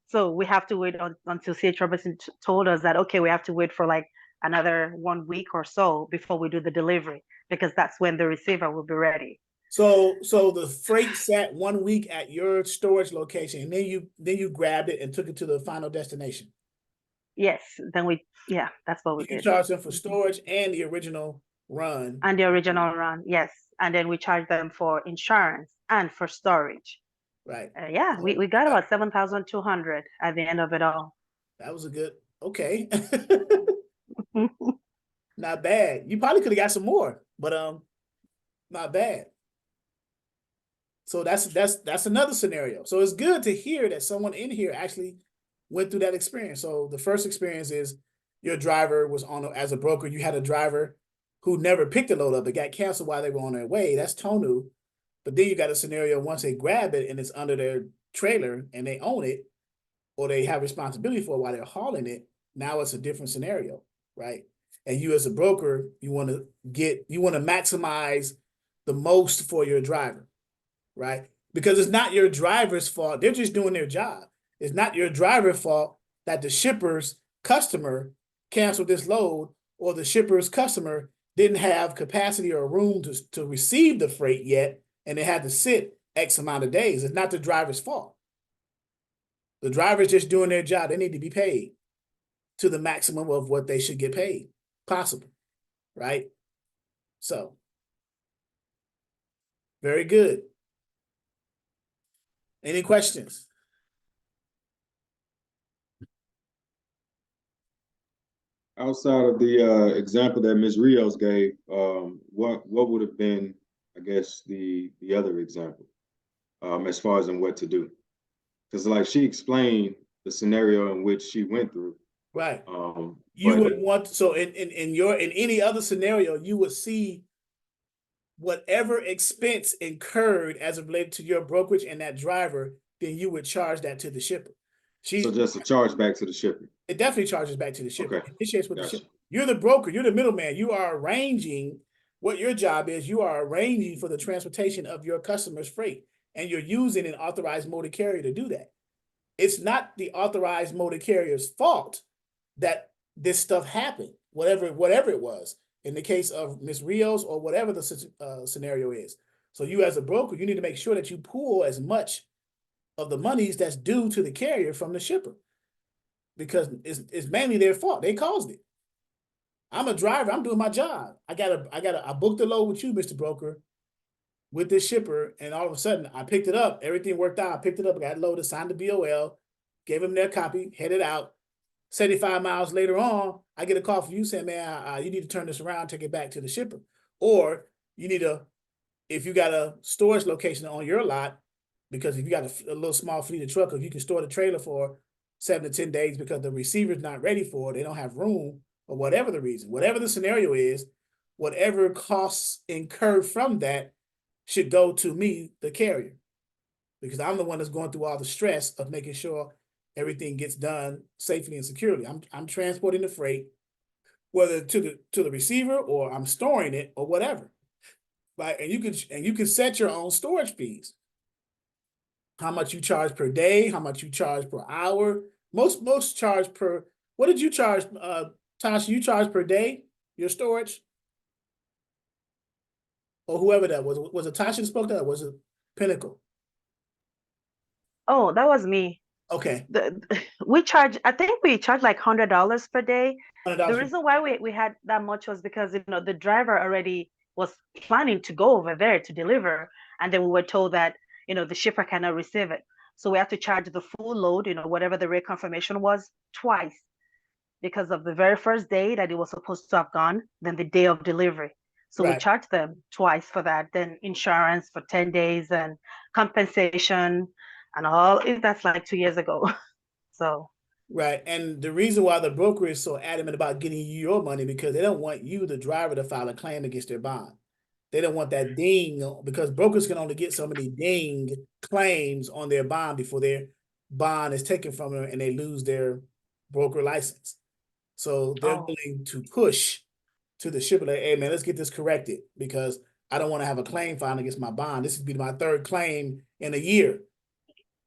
So we have to wait until C.H. Robinson told us that, okay, we have to wait for like another 1 week or so before we do the delivery, because that's when the receiver will be ready. So the freight sat 1 week at your storage location, and then you grabbed it and took it to the final destination. Yes, yeah, that's what we You did. charge them for storage and the original run. And the original run, yes. And then we charge them for insurance and for storage. Right. Yeah, we got about 7,200 at the end of it all. That was a good, okay. Not bad. You probably could have got some more, but not bad. So that's another scenario. So it's good to hear that someone in here actually went through that experience. So the first experience is your driver was as a broker, you had a driver who never picked the load up. It got canceled while they were on their way. That's Tonu. But then you got a scenario once they grab it and it's under their trailer and they own it, or they have responsibility for it while they're hauling it. Now it's a different scenario, right? And you as a broker, you want to maximize the most for your driver, right? Because it's not your driver's fault. They're just doing their job. It's not your driver's fault that the shipper's customer canceled this load, or the shipper's customer didn't have capacity or room to receive the freight yet, and they had to sit X amount of days. It's not the driver's fault. The driver's just doing their job. They need to be paid to the maximum of what they should get paid possible, right? So, very good. Any questions? Outside of the example that Ms. Rios gave, what would have been, I guess, the other example, as far as in what to do? Because like she explained the scenario in which she went through. Right. You but would want, so in any other scenario, you would see whatever expense incurred as it related to your brokerage and that driver, then you would charge that to the shipper. so just a charge back to the shipper. It definitely charges back to the shipper. Okay. It initiates with the Gotcha. shipper. You're the broker. You're the middleman. You are arranging what your job is. You are arranging for the transportation of your customer's freight, and you're using an authorized motor carrier to do that. It's not the authorized motor carrier's fault that this stuff happened, whatever it was, in the case of Ms. Rios or whatever the scenario is. So you as a broker, you need to make sure that you pull as much of the monies that's due to the carrier from the shipper, because it's mainly their fault. They caused it. I'm a driver. I'm doing my job. I booked a load with you, Mr. Broker, with this shipper, and all of a sudden I picked it up. Everything worked out. I picked it up, got loaded, signed the BOL, gave them their copy, headed out. 75 miles later on, I get a call from you saying, man, you need to turn this around, take it back to the shipper. Or you need if you got a storage location on your lot, because if you got a little small fleet of truckers, you can store the trailer for 7 to 10 days because the receiver's not ready for it. They don't have room, or whatever the reason, whatever the scenario is, whatever costs incurred from that should go to me, the carrier, because I'm the one that's going through all the stress of making sure everything gets done safely and securely. I'm transporting the freight, whether to the receiver or I'm storing it or whatever. Right? And you can set your own storage fees. How much you charge per day, how much you charge per hour. Most charge per, what did you charge, Tasha? You charge per day, your storage? or whoever that was. Was it Tasha that spoke that? Or was it Pinnacle? Oh, that was me. Okay, I think we charge like $100 per day. The $100. reason why we had that much was because, the driver already was planning to go over there to deliver. And then we were told that, the shipper cannot receive it. So we have to charge the full load, whatever the rate confirmation was, twice, because of the very first day that it was supposed to have gone, then the day of delivery. So we Right. charged them twice for that, then insurance for 10 days and compensation and all. That's like 2 years ago. So Right. And the reason why the broker is so adamant about getting you your money, because they don't want you, the driver, to file a claim against their bond. They don't want that ding, because brokers can only get so many ding claims on their bond before their bond is taken from them and they lose their broker license. So they're oh, willing to push to the shipper, like, hey man, let's get this corrected, because I don't want to have a claim filed against my bond. This would be my third claim in a year.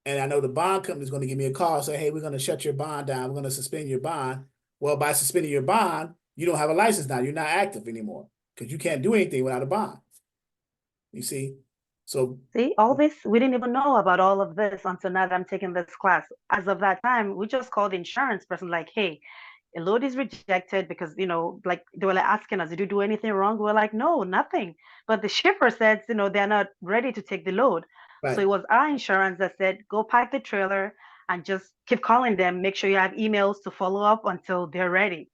And I know the bond company is going to give me a call, say, hey, we're going to shut your bond down. We're going to suspend your bond. Well, by suspending your bond, you don't have a license now. You're not active anymore because you can't do anything without a bond. You see? So, see, all this, we didn't even know about all of this until now that I'm taking this class. As of that time, we just called the insurance person, like, hey, a load is rejected because, like they were like asking us, did you do anything wrong? We were like, no, nothing. But the shipper said, they're not ready to take the load. So right. it was our insurance that said, go pack the trailer and just keep calling them. Make sure you have emails to follow up until they're ready.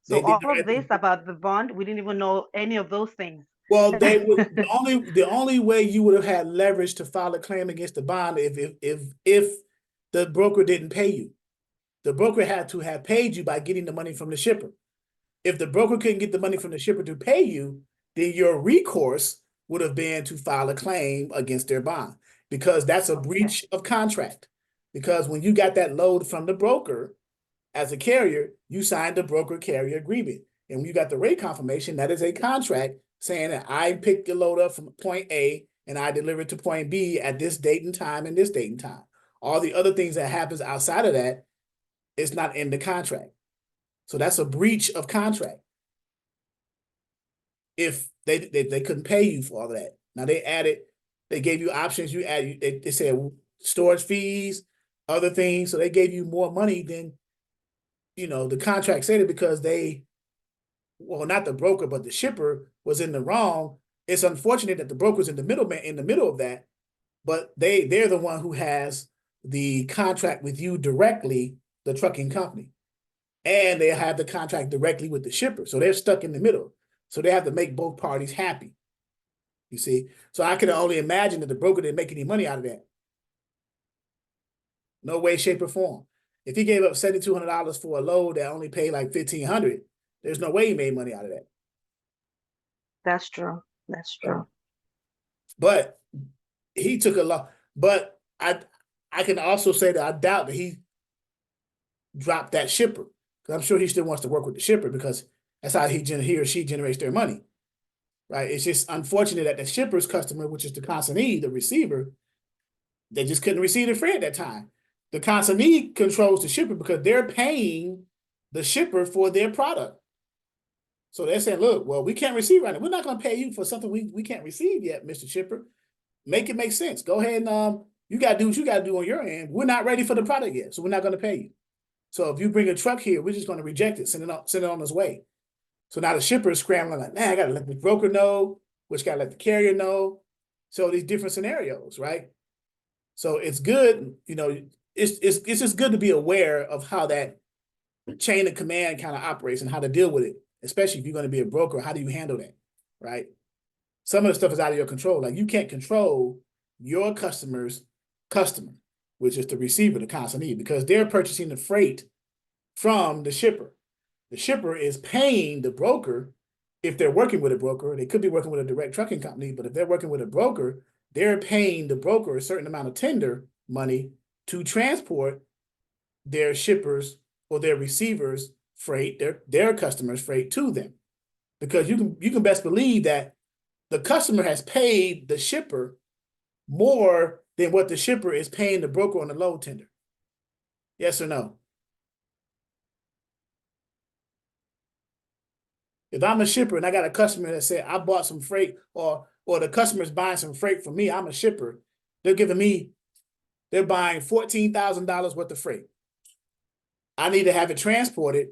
So They did all the of right this thing. about the bond, we didn't even know any of those things. Well, they would the only way you would have had leverage to file a claim against the bond if the broker didn't pay you. The broker had to have paid you by getting the money from the shipper. If the broker couldn't get the money from the shipper to pay you, then your recourse would have been to file a claim against their bond, because that's a Okay. breach of contract. Because when you got that load from the broker as a carrier, you signed the broker carrier agreement. And when you got the rate confirmation, that is a contract saying that I picked the load up from point A and I delivered to point B at this date and time and this date and time. All the other things that happens outside of that is not in the contract. So that's a breach of contract if they couldn't pay you for all of that. Now they gave you options. They said storage fees, other things. So they gave you more money than, the contract said, because well, not the broker, but the shipper was in the wrong. It's unfortunate that the broker's in the middle of that, but they're the one who has the contract with you directly, the trucking company. And they have the contract directly with the shipper. So they're stuck in the middle. So they have to make both parties happy. You see? So I can only imagine that the broker didn't make any money out of that. No way, shape, or form. If he gave up $7,200 for a load that only paid like $1,500, there's no way he made money out of that. That's true. That's true. But he took a lot. But I can also say that I doubt that he dropped that shipper, because I'm sure he still wants to work with the shipper, because that's how he or she generates their money. Right? It's just unfortunate that the shipper's customer, which is the consignee, the receiver, they just couldn't receive the freight at that time. The consignee controls the shipper because they're paying the shipper for their product. So they're saying, look, well, we can't receive right now. We're not going to pay you for something we can't receive yet, Mr. Shipper. Make it make sense. Go ahead and you got to do what you got to do on your end. We're not ready for the product yet, so we're not going to pay you. So if you bring a truck here, we're just going to reject it, send it on its way. So now the shipper is scrambling like, man, I got to let the broker know, which got to let the carrier know. So these different scenarios, right? So it's good, it's just good to be aware of how that chain of command kind of operates and how to deal with it, especially if you're going to be a broker. How do you handle that, right? Some of the stuff is out of your control. Like you can't control your customer's customer, which is the receiver, the consignee, because they're purchasing the freight from the shipper. The shipper is paying the broker. If they're working with a broker, they could be working with a direct trucking company, but if they're working with a broker, they're paying the broker a certain amount of tender money to transport their shippers or their receivers' freight, their customers' freight to them. Because you can best believe that the customer has paid the shipper more than what the shipper is paying the broker on the load tender. Yes or no? If I'm a shipper and I got a customer that said, I bought some freight, or or the customer's buying some freight from me, I'm a shipper, they're buying $14,000 worth of freight. I need to have it transported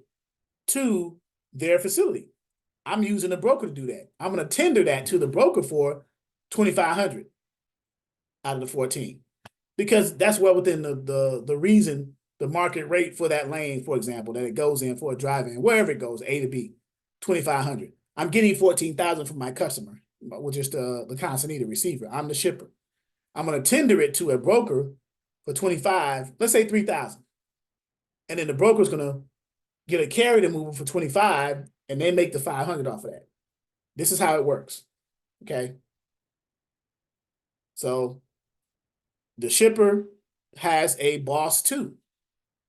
to their facility. I'm using the broker to do that. I'm going to tender that to the broker for $2,500 out of the 14, because that's well within the reason, the market rate for that lane, for example, that it goes in for a drive-in, wherever it goes, A to B, $2,500. I'm getting $14,000 from my customer, which is the consignee, the receiver. I'm the shipper. I'm going to tender it to a broker for 25, let's say 3,000. And then the broker's going to get a carrier to move it for 25, and they make the 500 off of that. This is how it works. Okay. So the shipper has a boss too.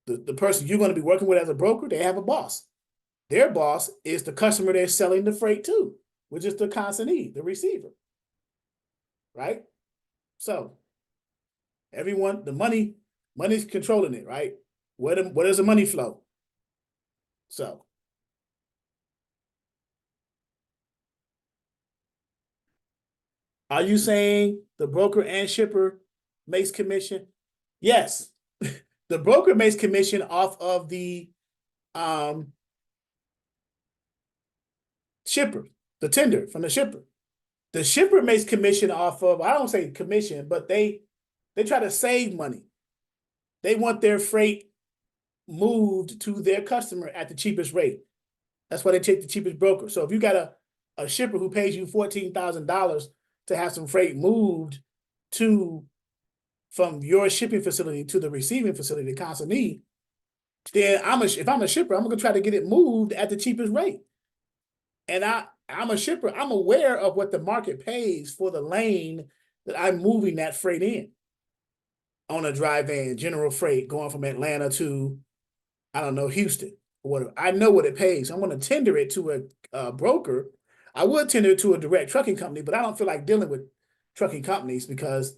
The person you're going to be working with as a broker, they have a boss. Their boss is the customer they're selling the freight to, which is the consignee, the receiver. Right? So everyone, the money's controlling it, right? Where does the money flow? So are you saying the broker and shipper makes commission? Yes. The broker makes commission off of the shipper, the tender from the shipper. The shipper makes commission off of, I don't say commission, but they try to save money. They want their freight moved to their customer at the cheapest rate. That's why they take the cheapest broker. So if you got a shipper who pays you $14,000 to have some freight moved from your shipping facility to the receiving facility, the consignee, then if I'm a shipper, I'm gonna try to get it moved at the cheapest rate. And I'm a shipper, I'm aware of what the market pays for the lane that I'm moving that freight in. On a drive-in, general freight going from Atlanta to, I don't know, Houston or whatever. I know what it pays. I'm gonna tender it to a broker. I would tender it to a direct trucking company, but I don't feel like dealing with trucking companies because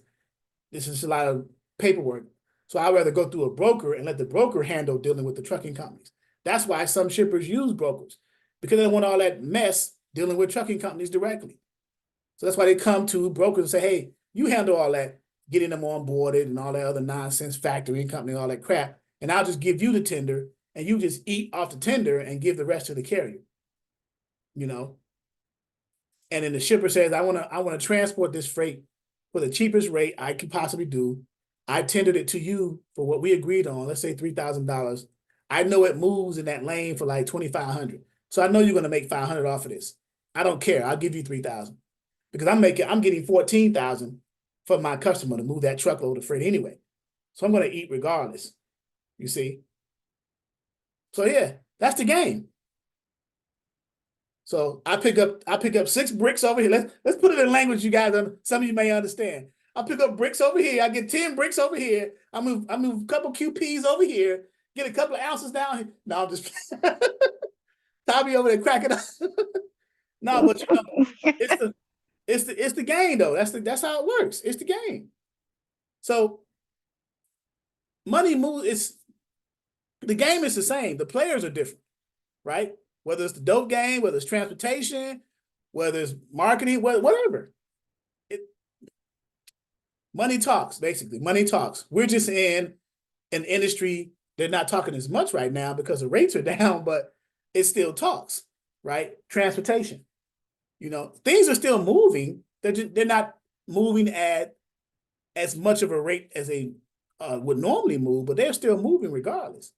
this is a lot of paperwork. So I'd rather go through a broker and let the broker handle dealing with the trucking companies. That's why some shippers use brokers, because they don't want all that mess dealing with trucking companies directly. So that's why they come to brokers and say, hey, you handle all that, getting them onboarded and all that other nonsense, factoring company, all that crap. And I'll just give you the tender and you just eat off the tender and give the rest to the carrier. You know? And then the shipper says, I want to transport this freight for the cheapest rate I could possibly do. I tendered it to you for what we agreed on, let's say $3,000. I know it moves in that lane for like $2,500. So I know you're going to make $500 off of this. I don't care. I'll give you $3,000 because I'm getting $14,000 for my customer to move that truckload of freight anyway. So I'm going to eat regardless. You see? So yeah, that's the game. So I pick up 6 bricks over here. Let's put it in language you guys, some of you may understand. I pick up bricks over here. I get 10 bricks over here. I move a couple QPs over here. Get a couple of ounces down here. No, I'm just Tommy over there cracking up. No, but you know, it's the game though. That's how it works. It's the game. So money moves. The game is the same. The players are different, right? Whether it's the dope game, whether it's transportation, whether it's marketing, whatever. Money talks, basically. Money talks. We're just in an industry, they're not talking as much right now because the rates are down, but it still talks, right? Transportation. You know, things are still moving. They're not moving at as much of a rate as they would normally move, but they're still moving regardless.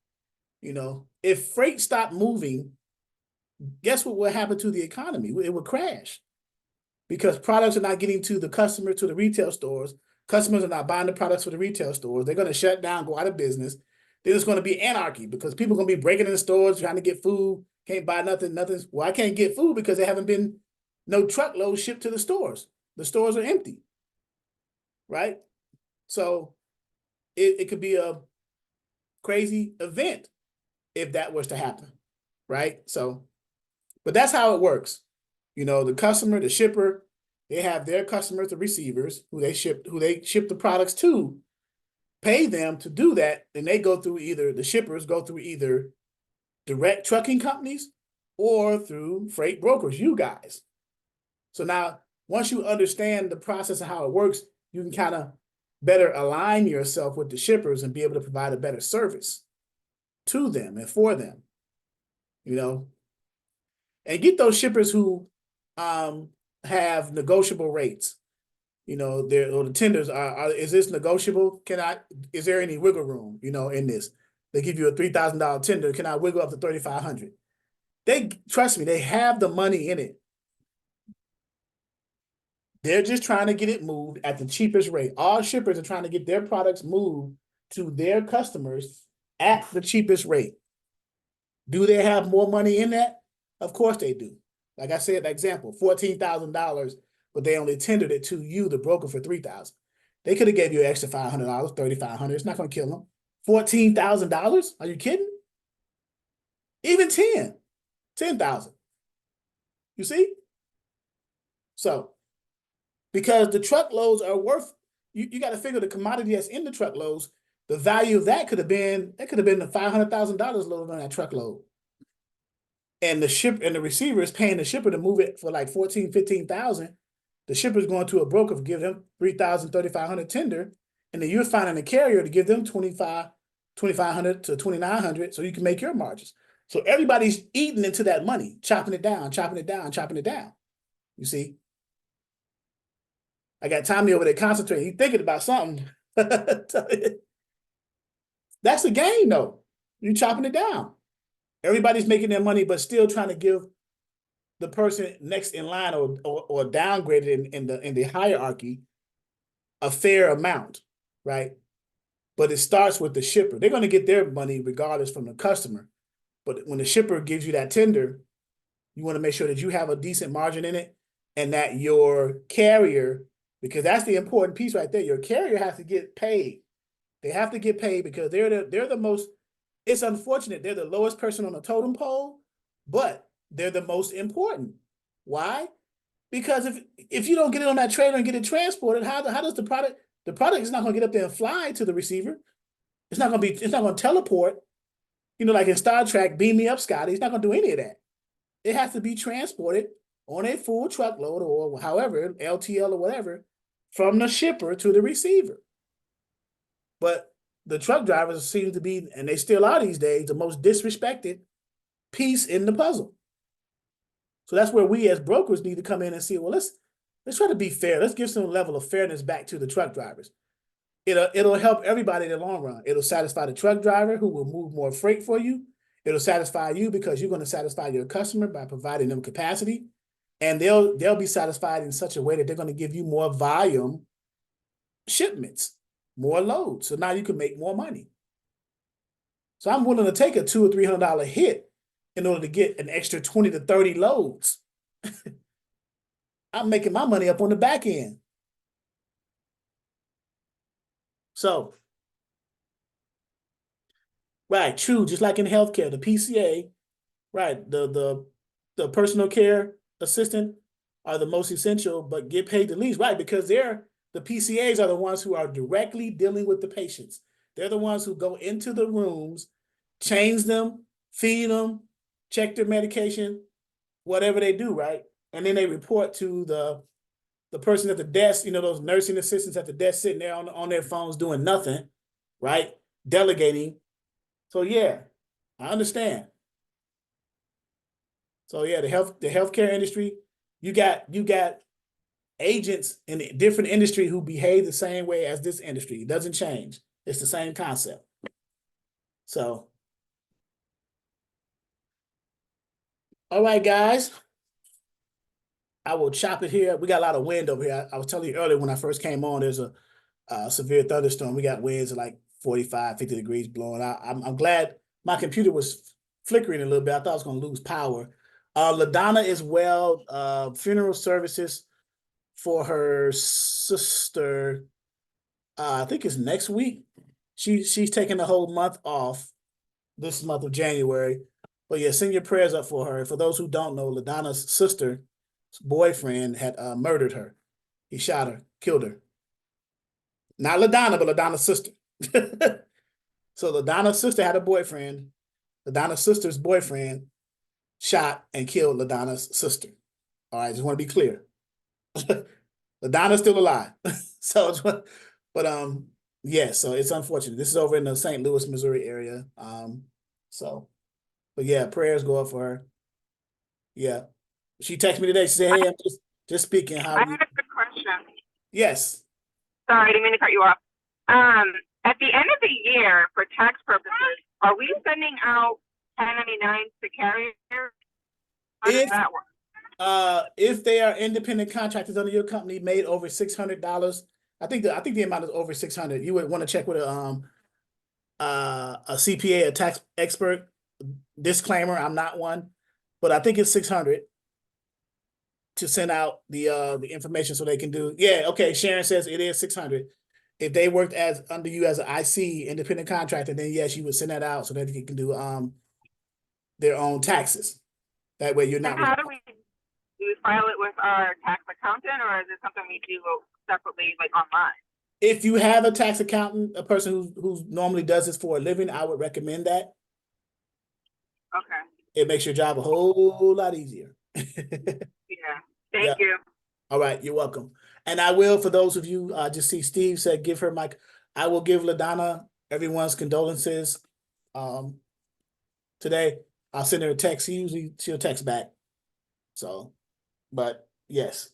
You know, if freight stopped moving, guess what will happen to the economy? It will crash because products are not getting to the customer, to the retail stores. Customers are not buying the products for the retail stores. They're going to shut down, go out of business. Then it's going to be anarchy because people are going to be breaking in the stores, trying to get food, can't buy nothing. Well, I can't get food because there haven't been no truckloads shipped to the stores. The stores are empty, right? So it could be a crazy event if that was to happen, right? So, but that's how it works. You know, the customer, the shipper, they have their customers, the receivers, who they ship the products to, pay them to do that, and they go through the shippers go through either direct trucking companies or through freight brokers, you guys. So now once you understand the process and how it works, you can kind of better align yourself with the shippers and be able to provide a better service to them and for them, you know, and get those shippers who have negotiable rates. You know, or the tenders is this negotiable? Is there any wiggle room, you know, in this? They give you a $3,000 tender. Can I wiggle up to 3,500? Trust me, they have the money in it. They're just trying to get it moved at the cheapest rate. All shippers are trying to get their products moved to their customers at the cheapest rate. Do they have more money in that? Of course they do. Like I said, example, $14,000, but they only tendered it to you, the broker, for $3,000. They could have gave you an extra $500, $3,500. It's not going to kill them. $14,000? Are you kidding? Even 10,000. You see? So, because the truckloads are worth, you got to figure the commodity that's in the truckloads, the value of that could have been the $500,000 loaded on that truckload. And the receiver is paying the shipper to move it for like 14, 15,000. The shipper's going to a broker to give them 3,000, 3,500 tender, and then you're finding a carrier to give them 2,500 to 2,900 so you can make your margins. So everybody's eating into that money, chopping it down, chopping it down, chopping it down. You see? I got Tommy over there concentrating. He's thinking about something. That's the game, though. You're chopping it down. Everybody's making their money, but still trying to give the person next in line or downgraded in the hierarchy a fair amount, right? But it starts with the shipper. They're going to get their money regardless from the customer. But when the shipper gives you that tender, you want to make sure that you have a decent margin in it and that your carrier, because that's the important piece right there, your carrier has to get paid. They have to get paid because they're the most, it's unfortunate, they're the lowest person on the totem pole, but they're the most important. Why? Because if you don't get it on that trailer and get it transported, how does the product is not going to get up there and fly to the receiver. It's not going to teleport, you know, like in Star Trek, beam me up, Scotty. It's not going to do any of that. It has to be transported on a full truckload or however, LTL or whatever, from the shipper to the receiver. But the truck drivers seem to be, and they still are these days, the most disrespected piece in the puzzle. So that's where we as brokers need to come in and see, well, let's try to be fair. Let's give some level of fairness back to the truck drivers. It'll help everybody in the long run. It'll satisfy the truck driver who will move more freight for you. It'll satisfy you because you're going to satisfy your customer by providing them capacity. And they'll be satisfied in such a way that they're going to give you more volume shipments, more loads. So now you can make more money. So I'm willing to take a $200 or $300 hit in order to get an extra 20 to 30 loads. I'm making my money up on the back end. So, right, true, just like in healthcare, the PCA, right, the personal care assistant are the most essential, but get paid the least, right? Because the PCAs are the ones who are directly dealing with the patients. They're the ones who go into the rooms, change them, feed them, check their medication, whatever they do, right? And then they report to the person at the desk, you know, those nursing assistants at the desk sitting there on their phones doing nothing, right? Delegating. So yeah, I understand. So yeah, the healthcare industry, you got agents in a different industry who behave the same way as this industry. It doesn't change. It's the same concept. So, all right, guys. I will chop it here. We got a lot of wind over here. I was telling you earlier when I first came on, there's a severe thunderstorm. We got winds of like 45, 50 degrees blowing out. I'm glad my computer was flickering a little bit. I thought I was going to lose power. LaDonna is well. Funeral services for her sister, I think it's next week. She's taking the whole month off, this month of January. But yeah, send your prayers up for her. For those who don't know, LaDonna's sister's boyfriend had murdered her. He shot her, killed her. Not LaDonna, but LaDonna's sister. So LaDonna's sister had a boyfriend. LaDonna's sister's boyfriend shot and killed LaDonna's sister. All right, just want to be clear. LaDonna's still alive. So, but yeah, so it's unfortunate. This is over in the St. Louis, Missouri area. So, but yeah, prayers go up for her. Yeah. She texted me today. She said, "Hey, I'm just speaking. How I are you?" had a quick question. Yes. Sorry, I didn't mean to cut you off. At the end of the year, for tax purposes, are we sending out 1099s to carriers? How does that work? If they are independent contractors under your company made over $600, I think the amount is over 600. You would want to check with a CPA, a tax expert. Disclaimer, I'm not one, but I think it's 600 to send out the information so they can do. Yeah, okay. Sharon says it is 600. If they worked as under you as an IC, independent contractor, then yes, you would send that out so that they can do their own taxes. That way you're not. And how do we file it with our tax accountant, or is it something we do separately, like online? If you have a tax accountant, a person who normally does this for a living, I would recommend that. Okay. It makes your job a whole lot easier. Yeah. Thank you. All right, you're welcome. And I will, for those of you, just see Steve said, give her my, I will give LaDonna everyone's condolences today. I'll send her a text. She'll text back. So, but yes,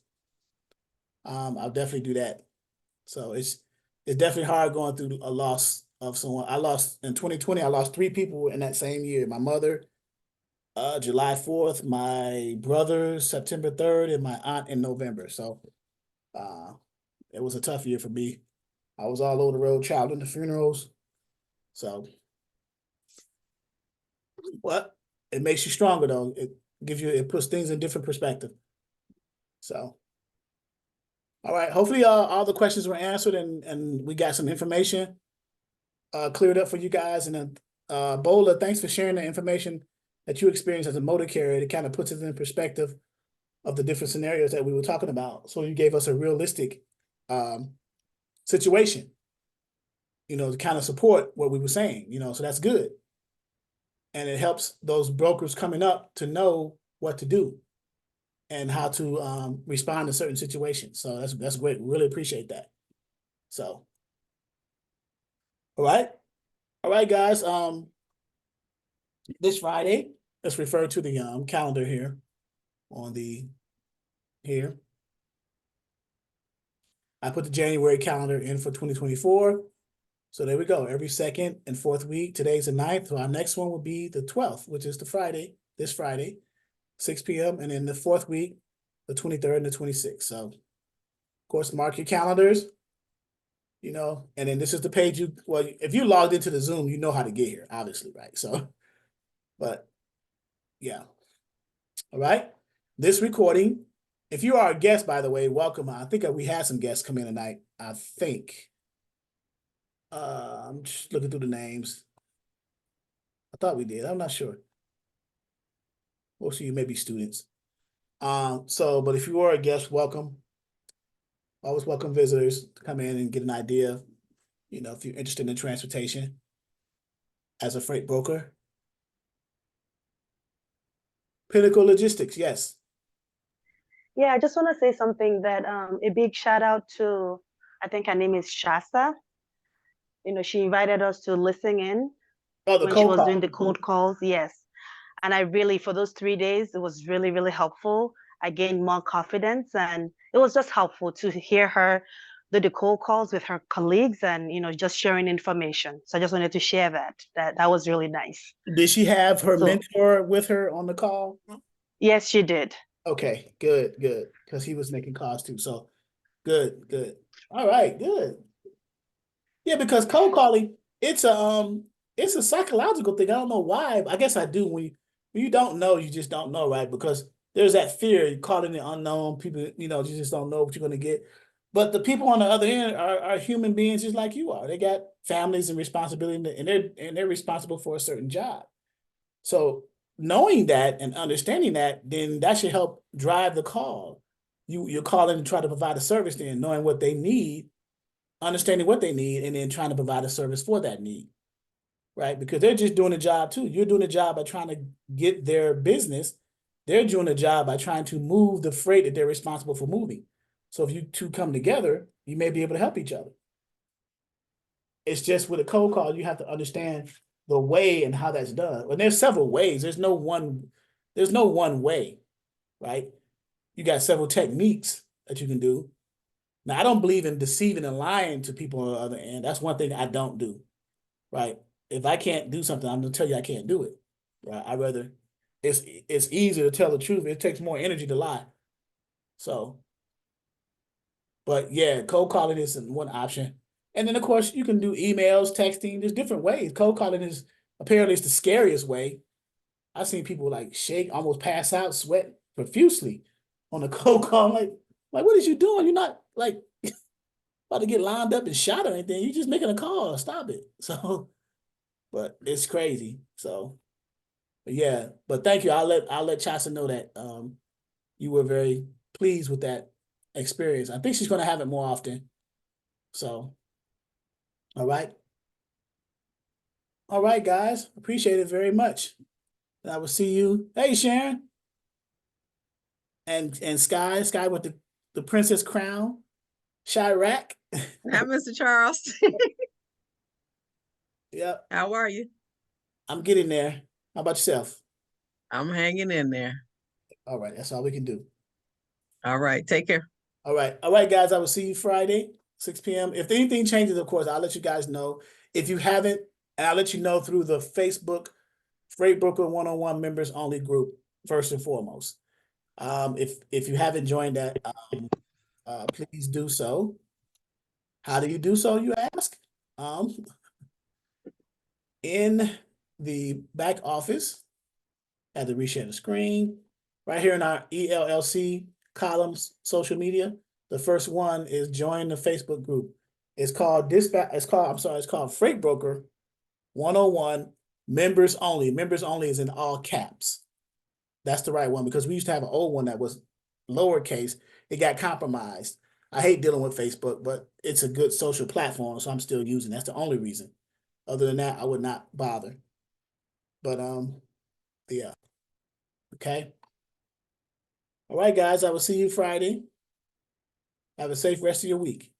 I'll definitely do that. So it's definitely hard going through a loss of someone. I lost in 2020, I lost 3 people in that same year. My mother, July 4th, my brother, September 3rd, and my aunt in November. So it was a tough year for me. I was all over the road traveling to funerals. So what? It makes you stronger though. It puts things in different perspective. So all right. Hopefully all the questions were answered and we got some information cleared up for you guys. And then Bola, thanks for sharing the information that you experienced as a motor carrier. It kind of puts it in perspective of the different scenarios that we were talking about. So you gave us a realistic situation, to kind of support what we were saying, so that's good. And it helps those brokers coming up to know what to do and how to respond to certain situations. So that's great. Really appreciate that. So, all right, guys. This Friday, let's refer to the calendar here here. I put the January calendar in for 2024. So there we go. Every second and fourth week. Today's the 9th. So our next one will be the 12th, which is this Friday, 6 p.m. And then the fourth week, the 23rd and the 26th. So, of course, mark your calendars, and then this is the page if you logged into the Zoom, you know how to get here, obviously, right? So, but yeah. All right. This recording, if you are a guest, by the way, welcome. I think we had some guests come in tonight, I think. I'm just looking through the names. I thought we did. I'm not sure. Most of you may be students. But if you are a guest, welcome. Always welcome visitors to come in and get an idea, if you're interested in transportation as a freight broker. Pinnacle Logistics, yes. Yeah, I just want to say something that a big shout out to, I think her name is Shasta. She invited us to listen in when she was doing the cold calls. Yes. And I really, for those 3 days, it was really, really helpful. I gained more confidence and it was just helpful to hear her do the cold calls with her colleagues and, just sharing information. So I just wanted to share that was really nice. Did she have her mentor with her on the call? Yes, she did. Okay, good. Because he was making calls too. So good. All right, good. Yeah, because cold calling, it's a psychological thing. I don't know why. I guess I do. When you don't know, you just don't know, right? Because there's that fear, you calling the unknown. People, you just don't know what you're gonna get. But the people on the other end are human beings just like you are. They got families and responsibility, and they're responsible for a certain job. So knowing that and understanding that, then that should help drive the call. You're calling to try to provide a service, then knowing what they need, understanding what they need, and then trying to provide a service for that need, right? Because they're just doing a job too. You're doing a job by trying to get their business. They're doing a job by trying to move the freight that they're responsible for moving. So if you two come together, you may be able to help each other. It's just with a cold call, you have to understand the way and how that's done. And there's several ways. There's no one way, right? You got several techniques that you can do. Now, I don't believe in deceiving and lying to people on the other end. That's one thing I don't do, right? If I can't do something, I'm gonna tell you I can't do it, right? I rather it's easier to tell the truth. It takes more energy to lie. So, but yeah, cold calling is one option. And then of course you can do emails, texting. There's different ways. Cold calling is apparently it's the scariest way. I've seen people like shake, almost pass out, sweat profusely on a cold call. Like what is you doing? You're not like about to get lined up and shot or anything. You're just making a call. Stop it. So, but it's crazy. So, but yeah. But thank you. I'll let Chasa know that you were very pleased with that experience. I think she's gonna have it more often. So, all right. All right, guys. Appreciate it very much. And I will see you. Hey, Sharon. And Sky with the princess crown. Chirac. Hi, Mr. Charles. Yep. How are you? I'm getting there. How about yourself? I'm hanging in there. All right. That's all we can do. All right. Take care. All right. All right, guys. I will see you Friday, 6 p.m. If anything changes, of course, I'll let you guys know. If you haven't, and I'll let you know through the Facebook Freight Broker 101 members only group, first and foremost. If you haven't joined that, please do so. How do you do so, you ask? In the back office, at the reshare the screen, right here in our ELLC columns, social media. The first one is join the Facebook group. It's called it's called Freight Broker 101 members only. Members only is in all caps. That's the right one because we used to have an old one that was lowercase. It got compromised. I hate dealing with Facebook, but it's a good social platform, so I'm still using it. That's the only reason. Other than that, I would not bother. But yeah. Okay. All right, guys. I will see you Friday. Have a safe rest of your week.